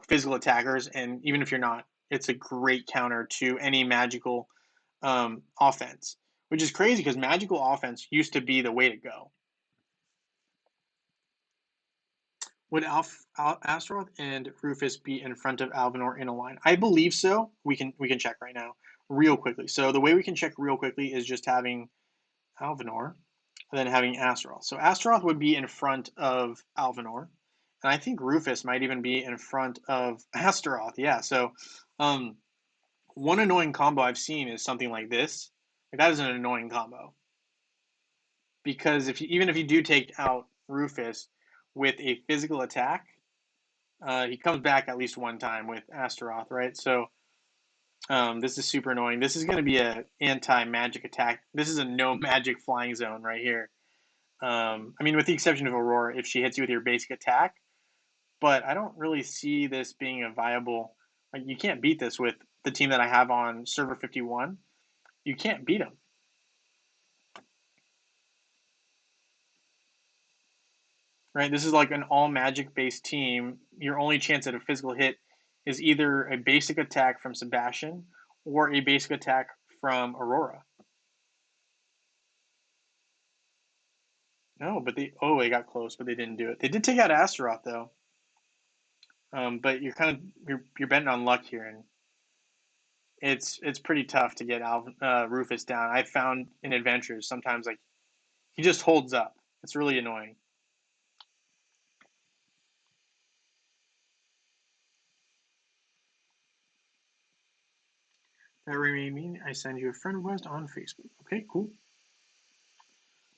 physical attackers, and even if you're not, it's a great counter to any magical offense, which is crazy because magical offense used to be the way to go. Would Astaroth and Rufus be in front of Alvinor in a line? I believe so. We can check right now, real quickly. So the way we can check real quickly is just having Alvinor and then having Astaroth. So Astaroth would be in front of Alvinor, and I think Rufus might even be in front of Astaroth. Yeah. So one annoying combo I've seen is something like this. Like, that is an annoying combo because even if you do take out Rufus with a physical attack, he comes back at least one time with Astaroth, right? So this is super annoying. This is going to be a anti-magic attack. This is a no magic flying zone right here. I mean, with the exception of Aurora, if she hits you with your basic attack, but I don't really see this being a viable. Like, you can't beat this with the team that I have on server 51. You can't beat them. Right? This is like an all magic based team. Your only chance at a physical hit is either a basic attack from Sebastian or a basic attack from Aurora. No, but they got close, but they didn't do it. They did take out Astaroth though. But you're betting on luck here, and it's pretty tough to get Rufus down. I found in adventures sometimes like he just holds up. It's really annoying. That remain mean I send you a friend request on Facebook. Okay, cool.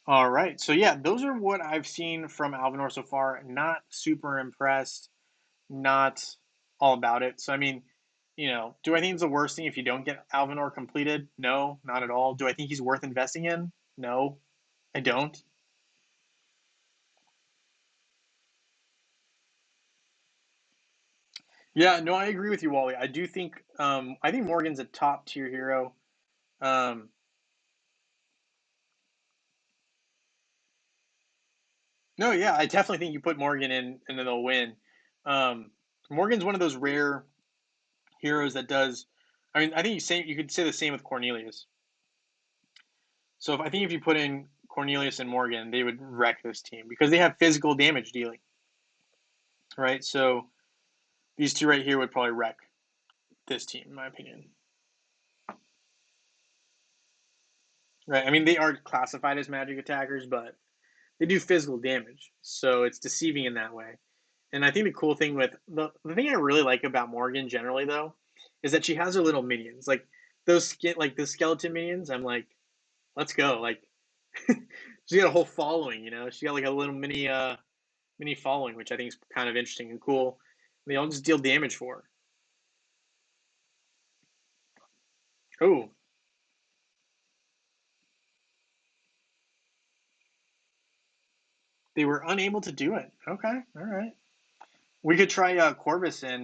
All right. So yeah, those are what I've seen from Alvinor so far. Not super impressed. Not all about it. So I mean, do I think it's the worst thing if you don't get Alvinor completed? No, not at all. Do I think he's worth investing in? No, I don't. Yeah, no, I agree with you, Wally. I think Morgan's a top tier hero. Um, no, yeah, I definitely think you put Morgan in and then they'll win. Um, Morgan's one of those rare heroes that does. I mean, I think you could say the same with Cornelius. So I think if you put in Cornelius and Morgan, they would wreck this team because they have physical damage dealing, right? So these two right here would probably wreck. this team, in my opinion. Right? I mean, they are classified as magic attackers, but they do physical damage, so it's deceiving in that way. And I think the cool thing with the thing I really like about Morgan generally though is that she has her little minions, like the skeleton minions. I'm like, let's go! Like, she's got a whole following, you know. She got like a little mini following, which I think is kind of interesting and cool. And they all just deal damage for her. Oh, they were unable to do it. Okay, all right. We could try Corvus and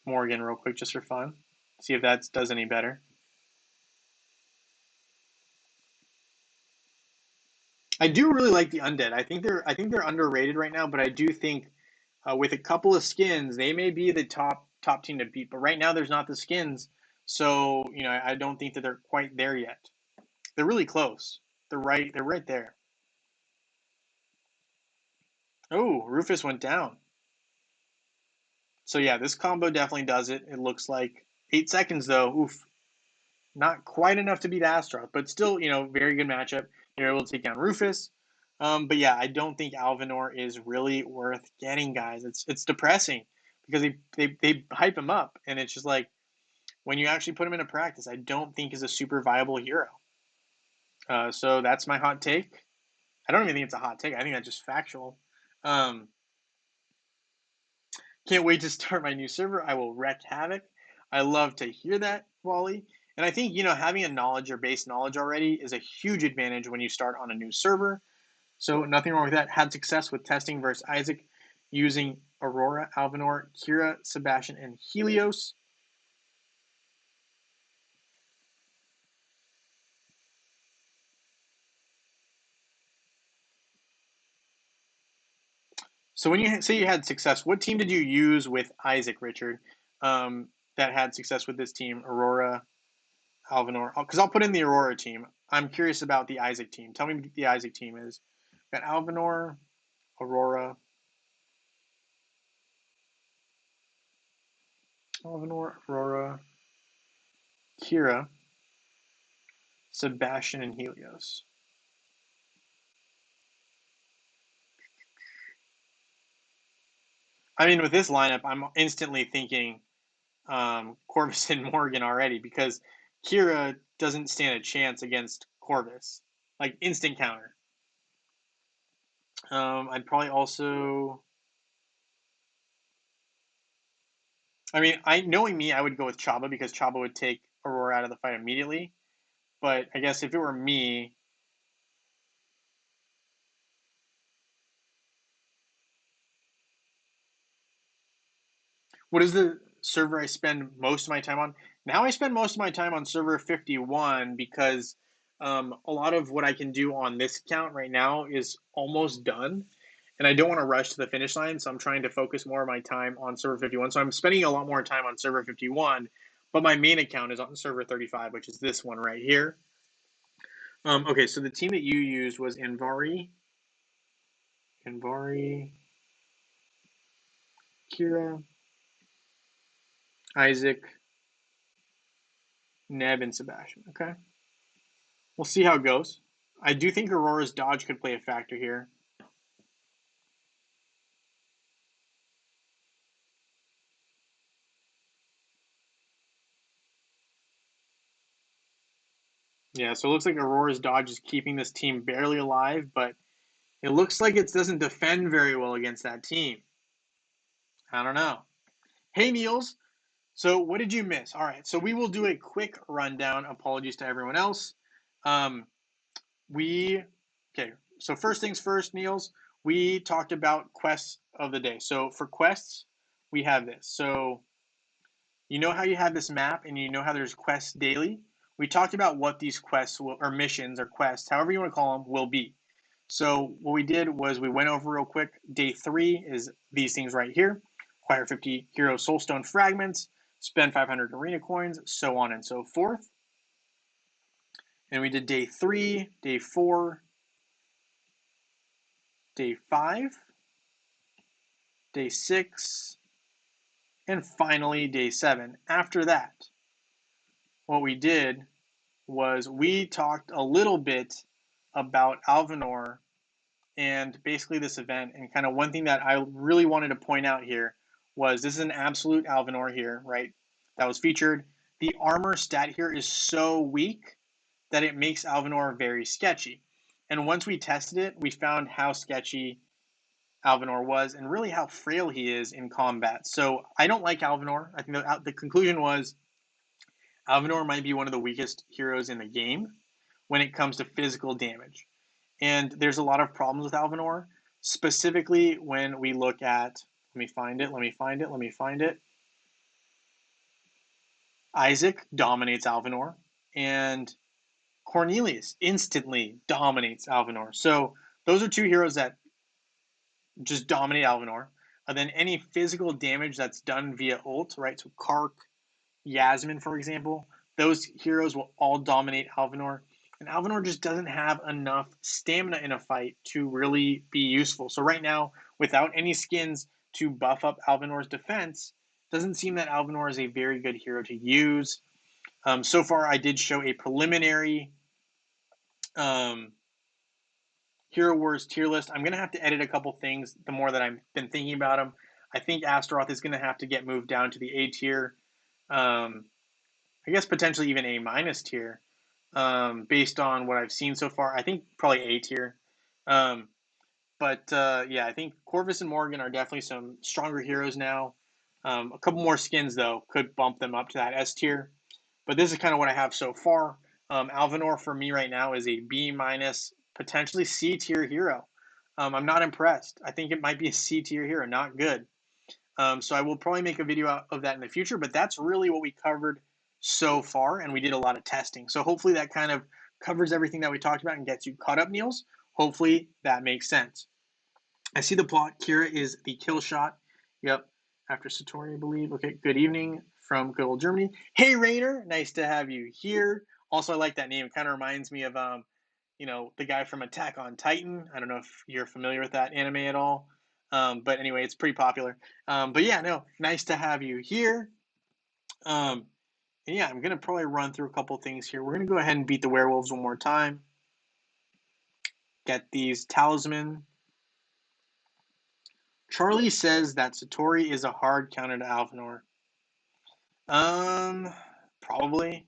Morgan real quick just for fun. See if that does any better. I do really like the undead. I think they're underrated right now, but I do think with a couple of skins, they may be the top team to beat. But right now, there's not the skins, so I don't think that they're quite there yet. They're really close. They're right there. Oh, Rufus went down. So yeah, this combo definitely does it. It looks like 8 seconds though. Oof, not quite enough to beat Astaroth, but still, very good matchup. You're able to take down Rufus. But yeah, I don't think Alvinor is really worth getting, guys. It's depressing because they hype him up, and it's just like when you actually put him into practice, I don't think is a super viable hero. So that's my hot take. I don't even think it's a hot take. I think that's just factual. Um, can't wait to start my new server. I will wreak havoc. I love to hear that, Wally. And I think, having a knowledge or base knowledge already is a huge advantage when you start on a new server. So nothing wrong with that. Had success with testing versus Isaac using Aurora, Alvinor, Kira, Sebastian, and Helios. So when you say you had success, what team did you use with Isaac, Richard, that had success with this team? Aurora, Alvinor? Because I'll put in the Aurora team. I'm curious about the Isaac team. Tell me what the Isaac team is. Got Alvinor, Aurora, Alvinor, Aurora, Kira, Sebastian, and Helios. I mean, with this lineup, I'm instantly thinking Corvus and Morgan already because Kira doesn't stand a chance against Corvus. Like instant counter. I'd probably also. I mean, knowing me, I would go with Chaba because Chaba would take Aurora out of the fight immediately. But I guess if it were me, what is the server I spend most of my time on? Now I spend most of my time on server 51 because a lot of what I can do on this account right now is almost done. And I don't want to rush to the finish line, so I'm trying to focus more of my time on server 51. So I'm spending a lot more time on server 51, but my main account is on server 35, which is this one right here. Okay, so the team that you used was Anvari, Kira, Isaac, Neb, and Sebastian. Okay, we'll see how it goes. I do think Aurora's dodge could play a factor here. Yeah, so it looks like Aurora's dodge is keeping this team barely alive, but it looks like it doesn't defend very well against that team. I don't know. Hey, Niels. So what did you miss? All right, so we will do a quick rundown. Apologies to everyone else. Um, we okay. So first things first, Niels. We talked about quests of the day. So for quests, we have this. So you know how you have this map, and you know how there's quests daily. We talked about what these quests will, or missions or quests, however you want to call them, will be. So what we did was we went over real quick. Day 3 is these things right here. Acquire 50 hero soulstone fragments, spend 500 arena coins, so on and so forth. And we did day 3, day 4, day 5, day 6, And finally, day 7. After that, what we did was we talked a little bit about Alvinor and basically this event. And kind of one thing that I really wanted to point out here was this is an absolute Alvinor here, right? That was featured. The armor stat here is so weak that it makes Alvinor very sketchy. And once we tested it, we found how sketchy Alvinor was and really how frail he is in combat. So I don't like Alvinor. I think the conclusion was Alvinor might be one of the weakest heroes in the game when it comes to physical damage. And there's a lot of problems with Alvinor, specifically when we look at, let me find it. Isaac dominates Alvinor, and Cornelius instantly dominates Alvinor. So those are two heroes that just dominate Alvinor. And then any physical damage that's done via ult, right? So Kark, Yasmin, for example, those heroes will all dominate Alvinor. And Alvinor just doesn't have enough stamina in a fight to really be useful. So right now, without any skins to buff up Alvinor's defense, doesn't seem that Alvinor is a very good hero to use. So far, I did show a preliminary um, Hero Wars tier list. I'm going to have to edit a couple things the more that I've been thinking about them. I think Astaroth is going to have to get moved down to the A tier. I guess potentially even A minus tier, based on what I've seen so far. I think probably A tier. Um, but yeah, I think Corvus and Morgan are definitely some stronger heroes now. A couple more skins, though, could bump them up to that S tier. But this is kind of what I have so far. Alvinor for me right now is a B minus, potentially C tier hero. I'm not impressed. I think it might be a C tier hero, not good. So I will probably make a video of that in the future, but that's really what we covered so far, and we did a lot of testing. So hopefully that kind of covers everything that we talked about and gets you caught up, Niels. Hopefully that makes sense. I see the plot. Kira is the kill shot. Yep. After Satori, I believe. Okay, good evening from good old Germany. Hey, Rainer. Nice to have you here. Also, I like that name. It kind of reminds me of, the guy from Attack on Titan. I don't know if you're familiar with that anime at all. But anyway, it's pretty popular. But yeah, no, nice to have you here. And yeah, I'm going to probably run through a couple things here. We're going to go ahead and beat the werewolves one more time. Get these talisman. Charlie says that Satori is a hard counter to Alvinor. Probably.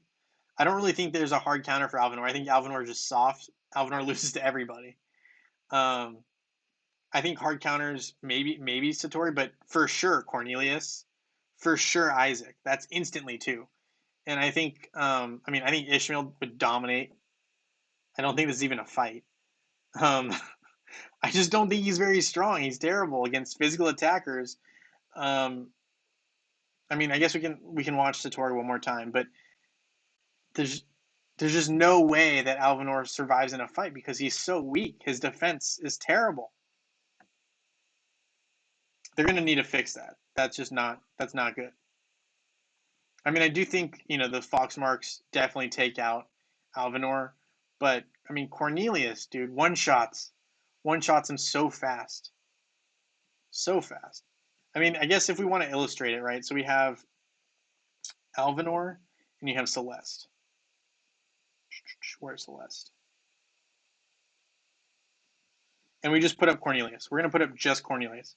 I don't really think there's a hard counter for Alvinor. I think Alvinor is just soft. Alvinor loses to everybody. Um, I think hard counters maybe Satori, but for sure Cornelius, for sure Isaac. That's instantly too. And I think I think Ishmael would dominate. I don't think this is even a fight. Um, I just don't think he's very strong. He's terrible against physical attackers. Um, I guess we can watch Satori one more time, but there's there's just no way that Alvinor survives in a fight because he's so weak. His defense is terrible. They're going to need to fix that. That's not good. I do think, the Fox marks definitely take out Alvinor, but Cornelius, dude, one shots him so fast. So fast. I guess if we want to illustrate it, right? So we have Alvinor and you have Celeste. Where's Celeste? And we just put up Cornelius. We're going to put up just Cornelius.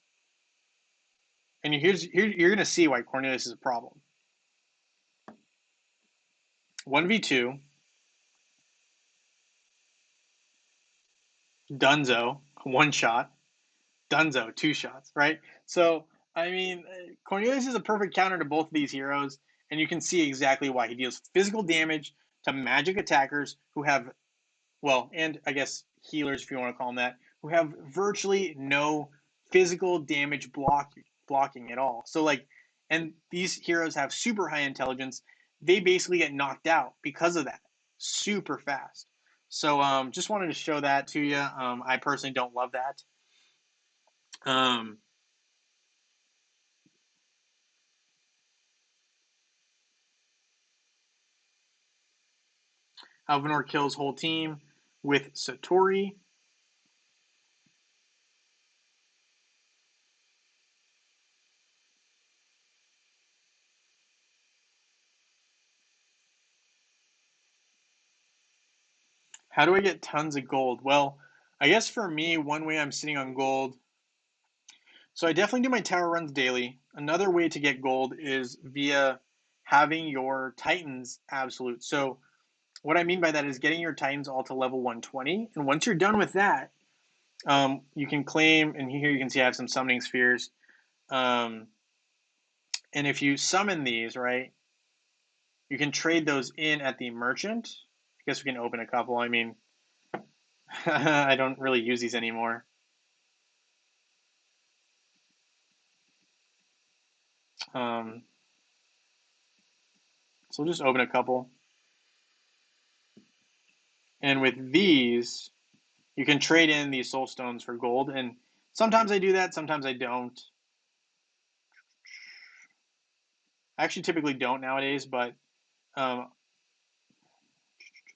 And you're going to see why Cornelius is a problem. 1v2. Dunzo, one shot. Dunzo, two shots, right? So, Cornelius is a perfect counter to both of these heroes, and you can see exactly why. He deals physical damage to magic attackers who have, well, and I guess healers, if you want to call them that, who have virtually no physical damage blocking at all. So, and these heroes have super high intelligence. They basically get knocked out because of that, super fast. So, just wanted to show that to you. I personally don't love that. Um, Alvinor kills whole team with Satori. How do I get tons of gold? Well, I guess for me, one way I'm sitting on gold. So I definitely do my tower runs daily. Another way to get gold is via having your Titans absolute. So what I mean by that is getting your Titans all to level 120. And once you're done with that, you can claim, and here you can see I have some summoning spheres. Um, and if you summon these, right, you can trade those in at the merchant. I guess we can open a couple. I mean, I don't really use these anymore. So we'll just open a couple. And with these, you can trade in these soul stones for gold. And sometimes I do that, sometimes I don't. I actually typically don't nowadays, but um,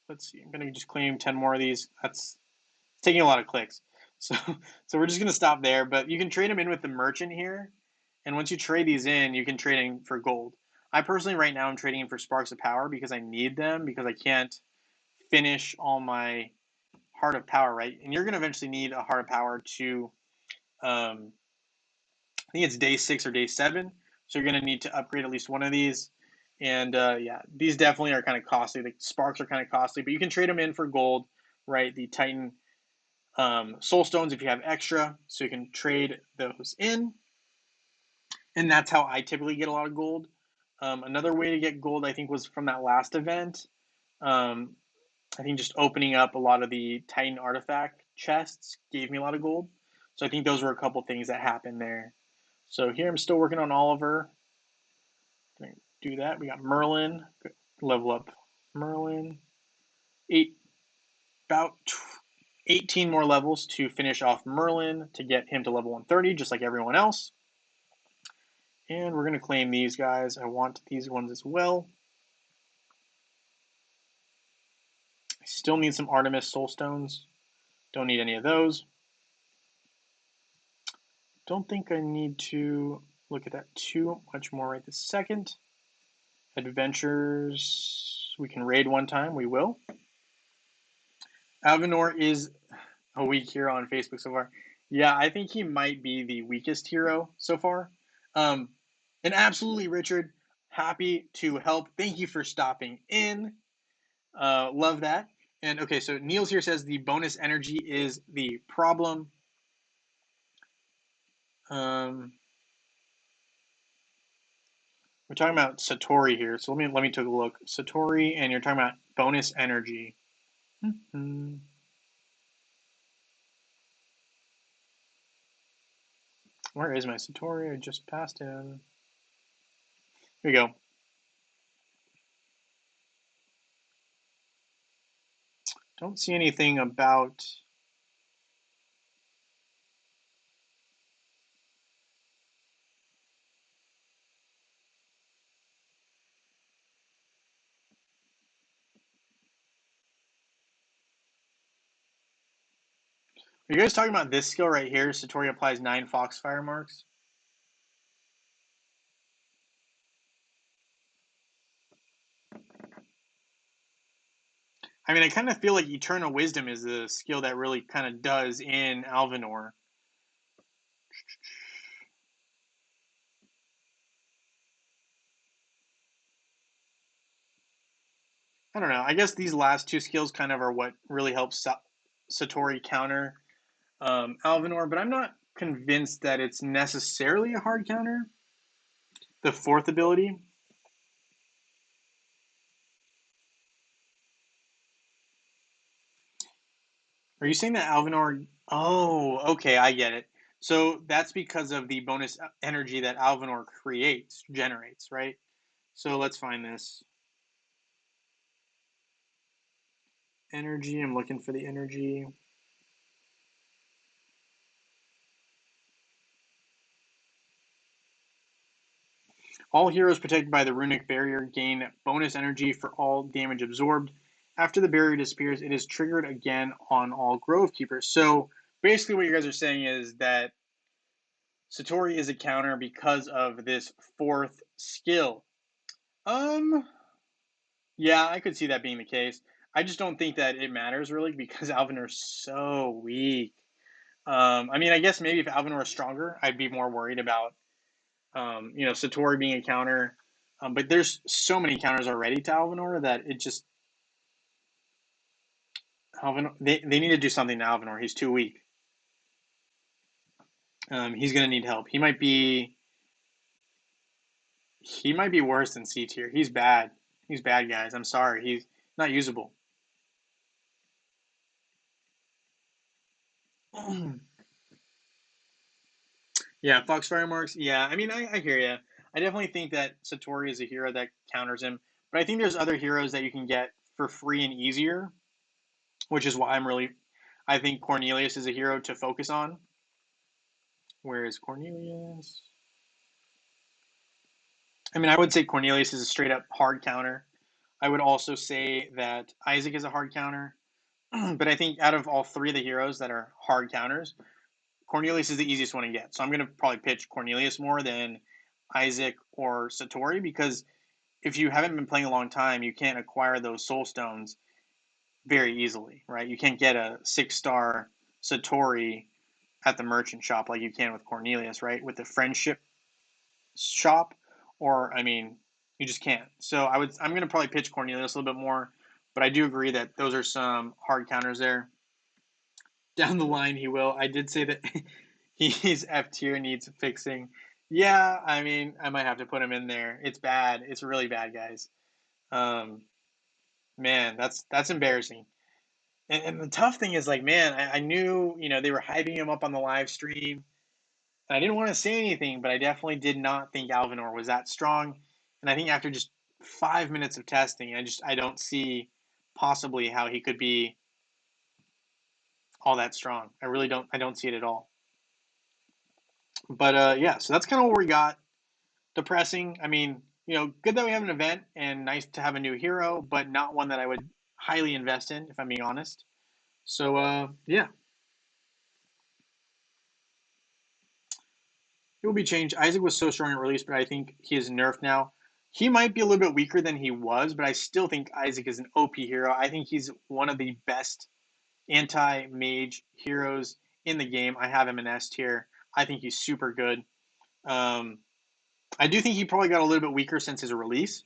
let's see. I'm going to just claim 10 more of these. That's taking a lot of clicks. So, so we're just going to stop there. But you can trade them in with the merchant here. And once you trade these in, you can trade in for gold. I personally, right now, I'm trading in for sparks of power because I need them because I can't finish all my heart of power, right? And you're going to eventually need a heart of power to, I think it's day 6 or day 7. So you're going to need to upgrade at least one of these. And yeah, these definitely are kind of costly. The sparks are kind of costly, but you can trade them in for gold, right? The Titan soul stones if you have extra. So you can trade those in. And that's how I typically get a lot of gold. Another way to get gold, I think, was from that last event. Um, I think just opening up a lot of the Titan artifact chests gave me a lot of gold. So I think those were a couple things that happened there. So here I'm still working on Oliver. Gonna do that. We got Merlin. Level up Merlin. Eight about 18 more levels to finish off Merlin to get him to level 130, just like everyone else. And we're going to claim these guys. I want these ones as well. I still need some Artemis Soul Stones. Don't need any of those. Don't think I need to look at that too much more right this second. Adventures. We can raid one time. We will. Alvinor is a weak hero on Facebook so far. Yeah, I think he might be the weakest hero so far. Um, and absolutely, Richard, happy to help. Thank you for stopping in. Love that. And okay, so Niels here says the bonus energy is the problem. We're talking about Satori here, so let me take a look. Satori, and you're talking about bonus energy. Mm-hmm. Where is my Satori? I just passed him. Here we go. Don't see anything about. Are you guys talking about this skill right here? Satori applies 9 Foxfire marks. I mean, I kind of feel like Eternal Wisdom is the skill that really kind of does in Alvinor. I don't know. I guess these last two skills kind of are what really helps Satori counter Alvinor, but I'm not convinced that it's necessarily a hard counter. The fourth ability. Are you saying that Alvinor? Oh, okay, I get it. So that's because of the bonus energy that Alvinor generates, right? So let's find this. Energy, I'm looking for the energy. All heroes protected by the runic barrier gain bonus energy for all damage absorbed. After the barrier disappears, it is triggered again on all Grove Keepers. So basically what you guys are saying is that Satori is a counter because of this fourth skill. Yeah, I could see that being the case. I just don't think that it matters really because Alvinor's so weak. I mean, I guess maybe if Alvinor was stronger, I'd be more worried about, Satori being a counter. But there's so many counters already to Alvinor that it just Alvinor they need to do something to Alvinor. He's too weak. He's gonna need help. He might be worse than C tier. He's bad. He's bad, guys. I'm sorry. He's not usable. Yeah, Foxfire Marks. Yeah, I mean, I hear you. I definitely think that Satori is a hero that counters him, but I think there's other heroes that you can get for free and easier, which is why I think Cornelius is a hero to focus on. Where is Cornelius? I mean, I would say Cornelius is a straight up hard counter. I would also say that Isaac is a hard counter, but I think out of all three of the heroes that are hard counters, Cornelius is the easiest one to get. So I'm going to probably pitch Cornelius more than Isaac or Satori because if you haven't been playing a long time, you can't acquire those soul stones very easily, right? You can't get a 6-star Satori at the merchant shop like you can with Cornelius, right? With the friendship shop, or I mean, you just can't. So I'm gonna probably pitch Cornelius a little bit more, but I do agree that those are some hard counters there. Down the line, he will. I did say that he's F tier, needs fixing. Yeah, I mean, I might have to put him in there. It's bad. It's really bad, guys. Um, Man, that's embarrassing. And the tough thing is, like, man, I knew, they were hyping him up on the live stream. And I didn't want to say anything, but I definitely did not think Alvinor was that strong. And I think after just 5 minutes of testing, I don't see possibly how he could be all that strong. I don't see it at all. But yeah, so that's kind of what we got. Depressing. I mean, good that we have an event and nice to have a new hero, but not one that I would highly invest in, if I'm being honest. So yeah, it will be changed. Isaac was so strong at release, but I think he is nerfed now. He might be a little bit weaker than he was, but I still think Isaac is an OP hero. I think he's one of the best anti-mage heroes in the game. I have him in S tier. I think he's super good. Um, I do think he probably got a little bit weaker since his release,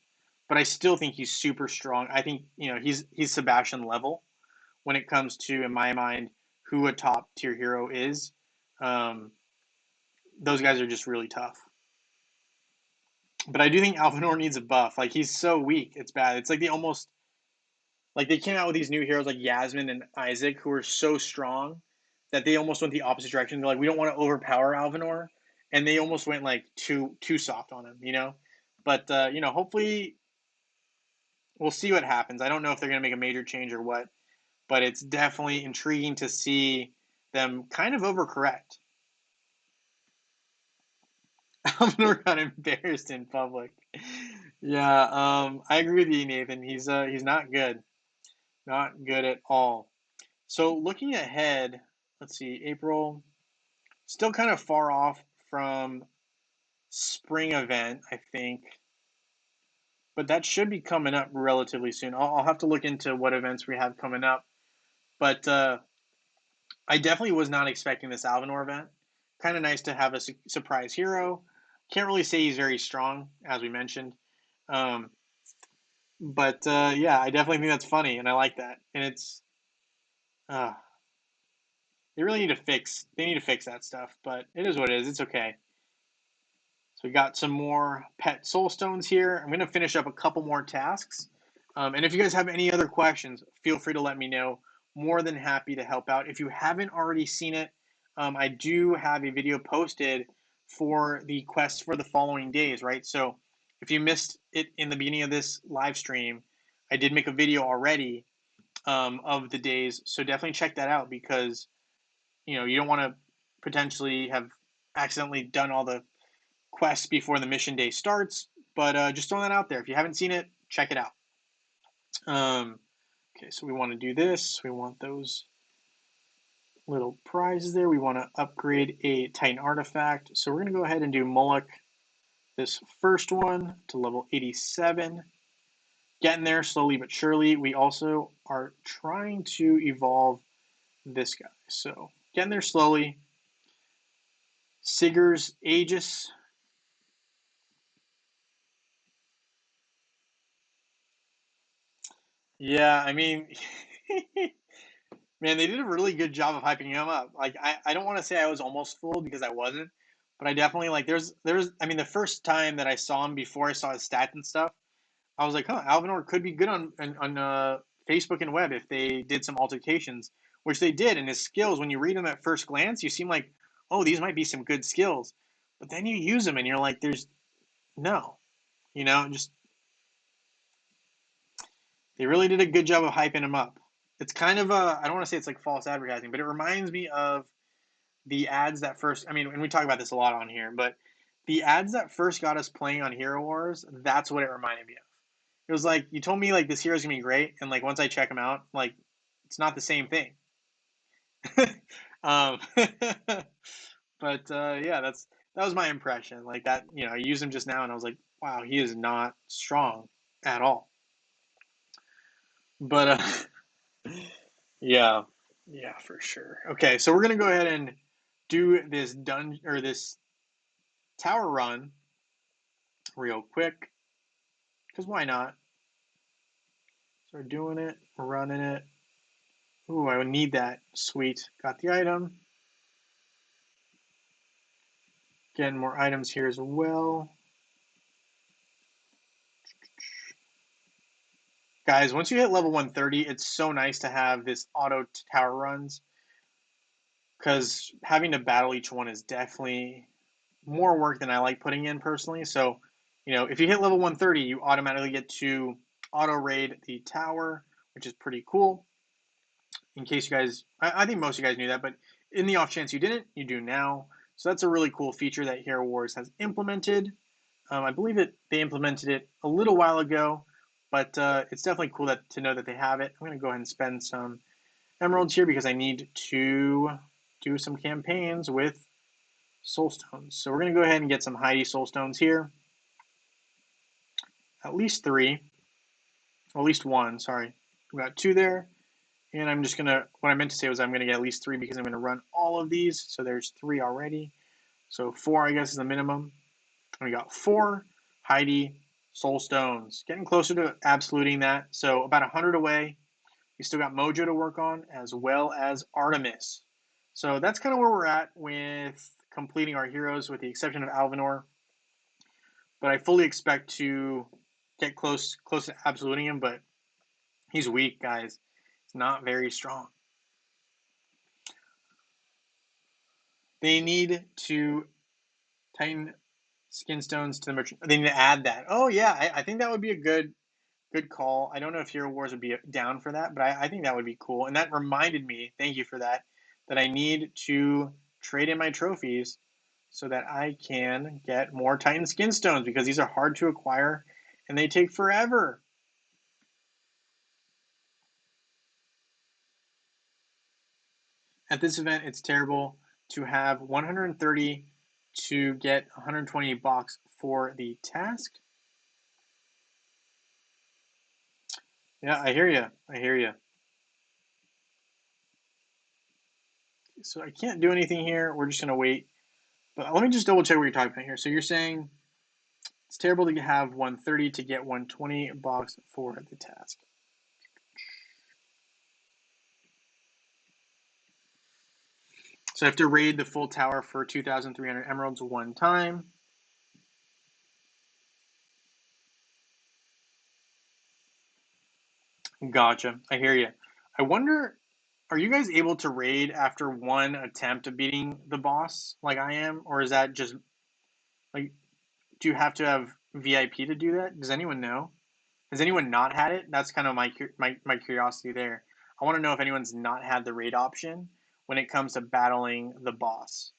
but I still think he's super strong. I think he's Sebastian level when it comes to, in my mind, who a top tier hero is. Um, those guys are just really tough. But I do think Alvinor needs a buff. Like, he's so weak, it's bad. It's like they came out with these new heroes like Yasmin and Isaac who are so strong that they almost went the opposite direction. They're like, we don't want to overpower Alvinor, and they almost went like too soft on him. But hopefully we'll see what happens. I don't know if they're gonna make a major change or what, but it's definitely intriguing to see them kind of overcorrect. Alvinor got embarrassed in public. Yeah, I agree with you, Nathan. He's not good. Not good at all. So looking ahead, let's see, April, still kind of far off from spring event, I think, but that should be coming up relatively soon. I'll have to look into what events we have coming up, but I definitely was not expecting this Alvinor event. Kind of nice to have a surprise hero. Can't really say he's very strong, as we mentioned. Um, but yeah, I definitely think that's funny, and I like that. And uh, they really need to fix. They need to fix that stuff, but it is what it is. It's okay. So we got some more pet soul stones here. I'm going to finish up a couple more tasks. And if you guys have any other questions, feel free to let me know. More than happy to help out. If you haven't already seen it, I do have a video posted for the quest for the following days, right? So if you missed it in the beginning of this live stream, I did make a video already of the days. So definitely check that out because you don't want to potentially have accidentally done all the quests before the mission day starts. But just throwing that out there. If you haven't seen it, check it out. Okay, so we want to do this. We want those little prizes there. We want to upgrade a Titan artifact. So we're going to go ahead and do Moloch, this first one, to level 87. Getting there slowly but surely. We also are trying to evolve this guy. So getting there slowly. Sigur's Aegis. Yeah, I mean, man, they did a really good job of hyping him up. Like, I don't want to say I was almost fooled because I wasn't, but I definitely like there's I mean the first time that I saw him before I saw his stats and stuff, I was like, huh, Alvinor could be good on Facebook and web if they did some altercations, which they did. And his skills, when you read them at first glance, you seem like, oh, these might be some good skills, but then you use them and you're like, there's no, just they really did a good job of hyping him up. It's kind of I don't want to say it's like false advertising, but it reminds me of the ads that first, I mean, and we talk about this a lot on here, but the ads that first got us playing on Hero Wars, that's what it reminded me of. It was like you told me like this hero's gonna be great, and like once I check him out, like it's not the same thing. um, but yeah, that was my impression. Like that, I used him just now, and I was like, wow, he is not strong at all. But yeah, yeah, for sure. Okay, so we're gonna go ahead and do this dungeon or this tower run real quick, because why not? So we're doing it, we're running it. Ooh, I would need that. Sweet. Got the item. Getting more items here as well. Guys, once you hit level 130, it's so nice to have this auto tower runs, because having to battle each one is definitely more work than I like putting in personally. So, if you hit level 130, you automatically get to auto raid the tower, which is pretty cool. In case you guys, I think most of you guys knew that, but in the off chance you didn't, you do now. So that's a really cool feature that Hero Wars has implemented. I believe they implemented it a little while ago, but it's definitely cool to know that they have it. I'm going to go ahead and spend some emeralds here because I need to do some campaigns with soulstones. So we're going to go ahead and get some Heidi soulstones here. At least 3, or at least 1, sorry. We got 2 there. And I'm just going to, what I meant to say was I'm going to get at least 3 because I'm going to run all of these. So there's 3 already. So 4, I guess, is the minimum. And we got 4 Heidi soul stones. Getting closer to absoluting that. So about 100 away. We still got Mojo to work on as well as Artemis. So that's kind of where we're at with completing our heroes with the exception of Alvinor. But I fully expect to get close to absoluting him, but he's weak, guys. It's not very strong. They need to tighten skin stones to the merchant. They need to add that. Oh yeah, I think that would be a good call. I don't know if Hero Wars would be down for that, but I think that would be cool. And that reminded me, thank you for that I need to trade in my trophies so that I can get more Titan skin stones because these are hard to acquire and they take forever. At this event, it's terrible to have 130 to get 120 box for the task. Yeah, I hear you. I hear you. So I can't do anything here. We're just going to wait. But let me just double check what you're talking about here. So you're saying it's terrible to have 130 to get 120 box for the task. So I have to raid the full tower for 2,300 emeralds one time. Gotcha. I hear you. I wonder, are you guys able to raid after one attempt of beating the boss like I am? Or is that just, like, do you have to have VIP to do that? Does anyone know? Has anyone not had it? That's kind of my curiosity there. I want to know if anyone's not had the raid option when it comes to battling the boss.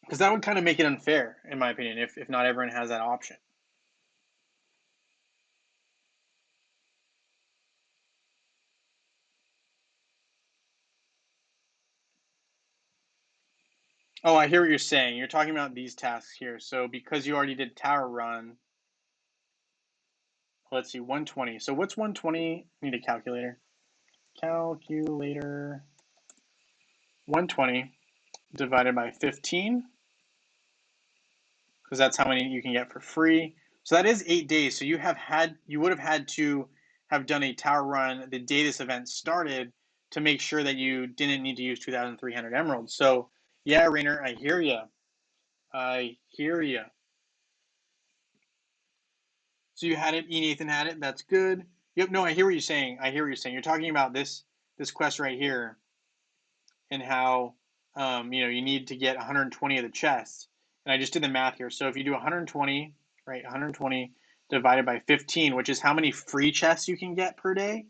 Because that would kind of make it unfair, in my opinion, if not everyone has that option. Oh, I hear what you're saying. You're talking about these tasks here. So because you already did tower run, let's see, 120. So what's 120? I need a calculator. Calculator. 120 divided by 15, because that's how many you can get for free. So that is 8 days. So you would have had to have done a tower run the day this event started to make sure that you didn't need to use 2,300 emeralds. So yeah, Rainer, I hear you. I hear you. So you had it. E. Nathan had it. That's good. Yep. No, I hear what you're saying. I hear what you're saying. You're talking about this quest right here and how you need to get 120 of the chests. And I just did the math here. So if you do 120, right, 120 divided by 15, which is how many free chests you can get per day,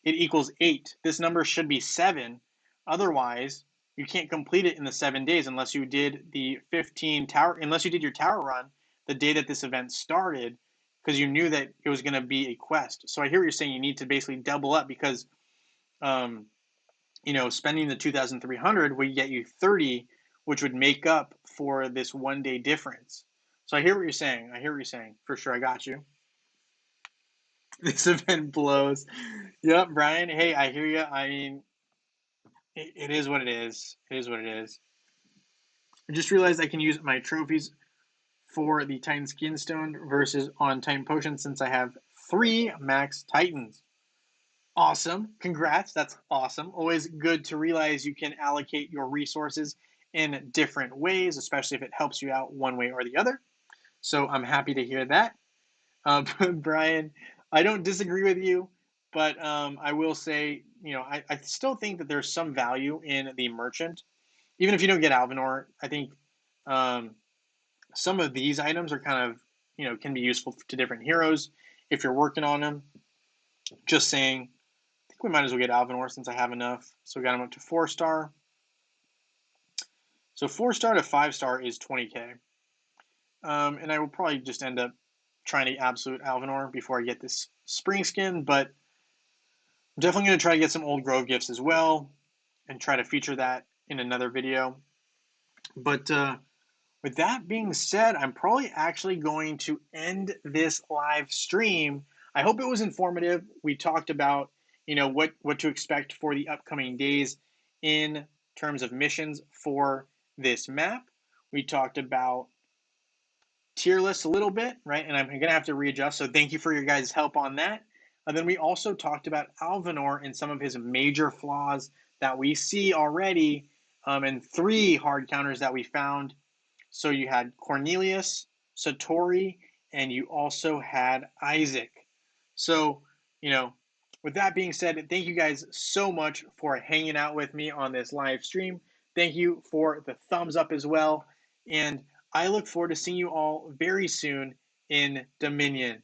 it equals 8. This number should be 7. Otherwise, you can't complete it in the 7 days unless you did the 15 tower, unless you did your tower run the day that this event started, because you knew that it was going to be a quest. So I hear what you're saying. You need to basically double up because um, spending the 2,300 would get you 30, which would make up for this 1 day difference. So I hear what you're saying. I hear what you're saying. For sure, I got you. This event blows. Yep, Brian. Hey, I hear you. I mean, it is what it is. It is what it is. I just realized I can use my trophies for the Titan Skinstone versus on Titan Potion since I have 3 max Titans. Awesome. Congrats. That's awesome. Always good to realize you can allocate your resources in different ways, especially if it helps you out one way or the other. So I'm happy to hear that. Brian, I don't disagree with you, but I will say, I still think that there's some value in the merchant. Even if you don't get Alvinor, I think um, some of these items are kind of, can be useful to different heroes if you're working on them. Just saying, I think we might as well get Alvinor since I have enough. So we got him up to 4-star. So 4-star to 5-star is 20k. And I will probably just end up trying to absolute Alvinor before I get this spring skin, but I'm definitely going to try to get some old Grove gifts as well and try to feature that in another video. But with that being said, I'm probably actually going to end this live stream. I hope it was informative. We talked about, what to expect for the upcoming days in terms of missions for this map. We talked about tier lists a little bit, right? And I'm going to have to readjust. So thank you for your guys' help on that. And then we also talked about Alvinor and some of his major flaws that we see already, and 3 hard counters that we found. So you had Cornelius, Satori, and you also had Isaac. So, with that being said, thank you guys so much for hanging out with me on this live stream. Thank you for the thumbs up as well. And I look forward to seeing you all very soon in Dominion.